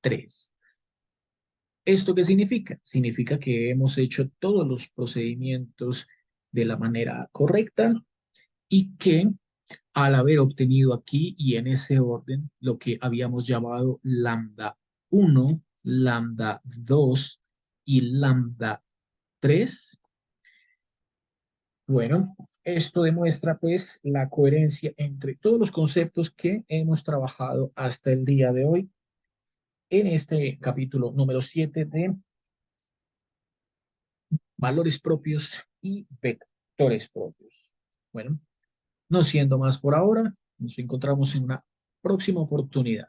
3. ¿Esto qué significa? Significa que hemos hecho todos los procedimientos de la manera correcta y que al haber obtenido aquí y en ese orden lo que habíamos llamado lambda 1, lambda 2 y lambda 3, bueno, esto demuestra pues la coherencia entre todos los conceptos que hemos trabajado hasta el día de hoy en este capítulo número 7 de valores propios y vectores propios. Bueno, no siendo más por ahora, nos encontramos en una próxima oportunidad.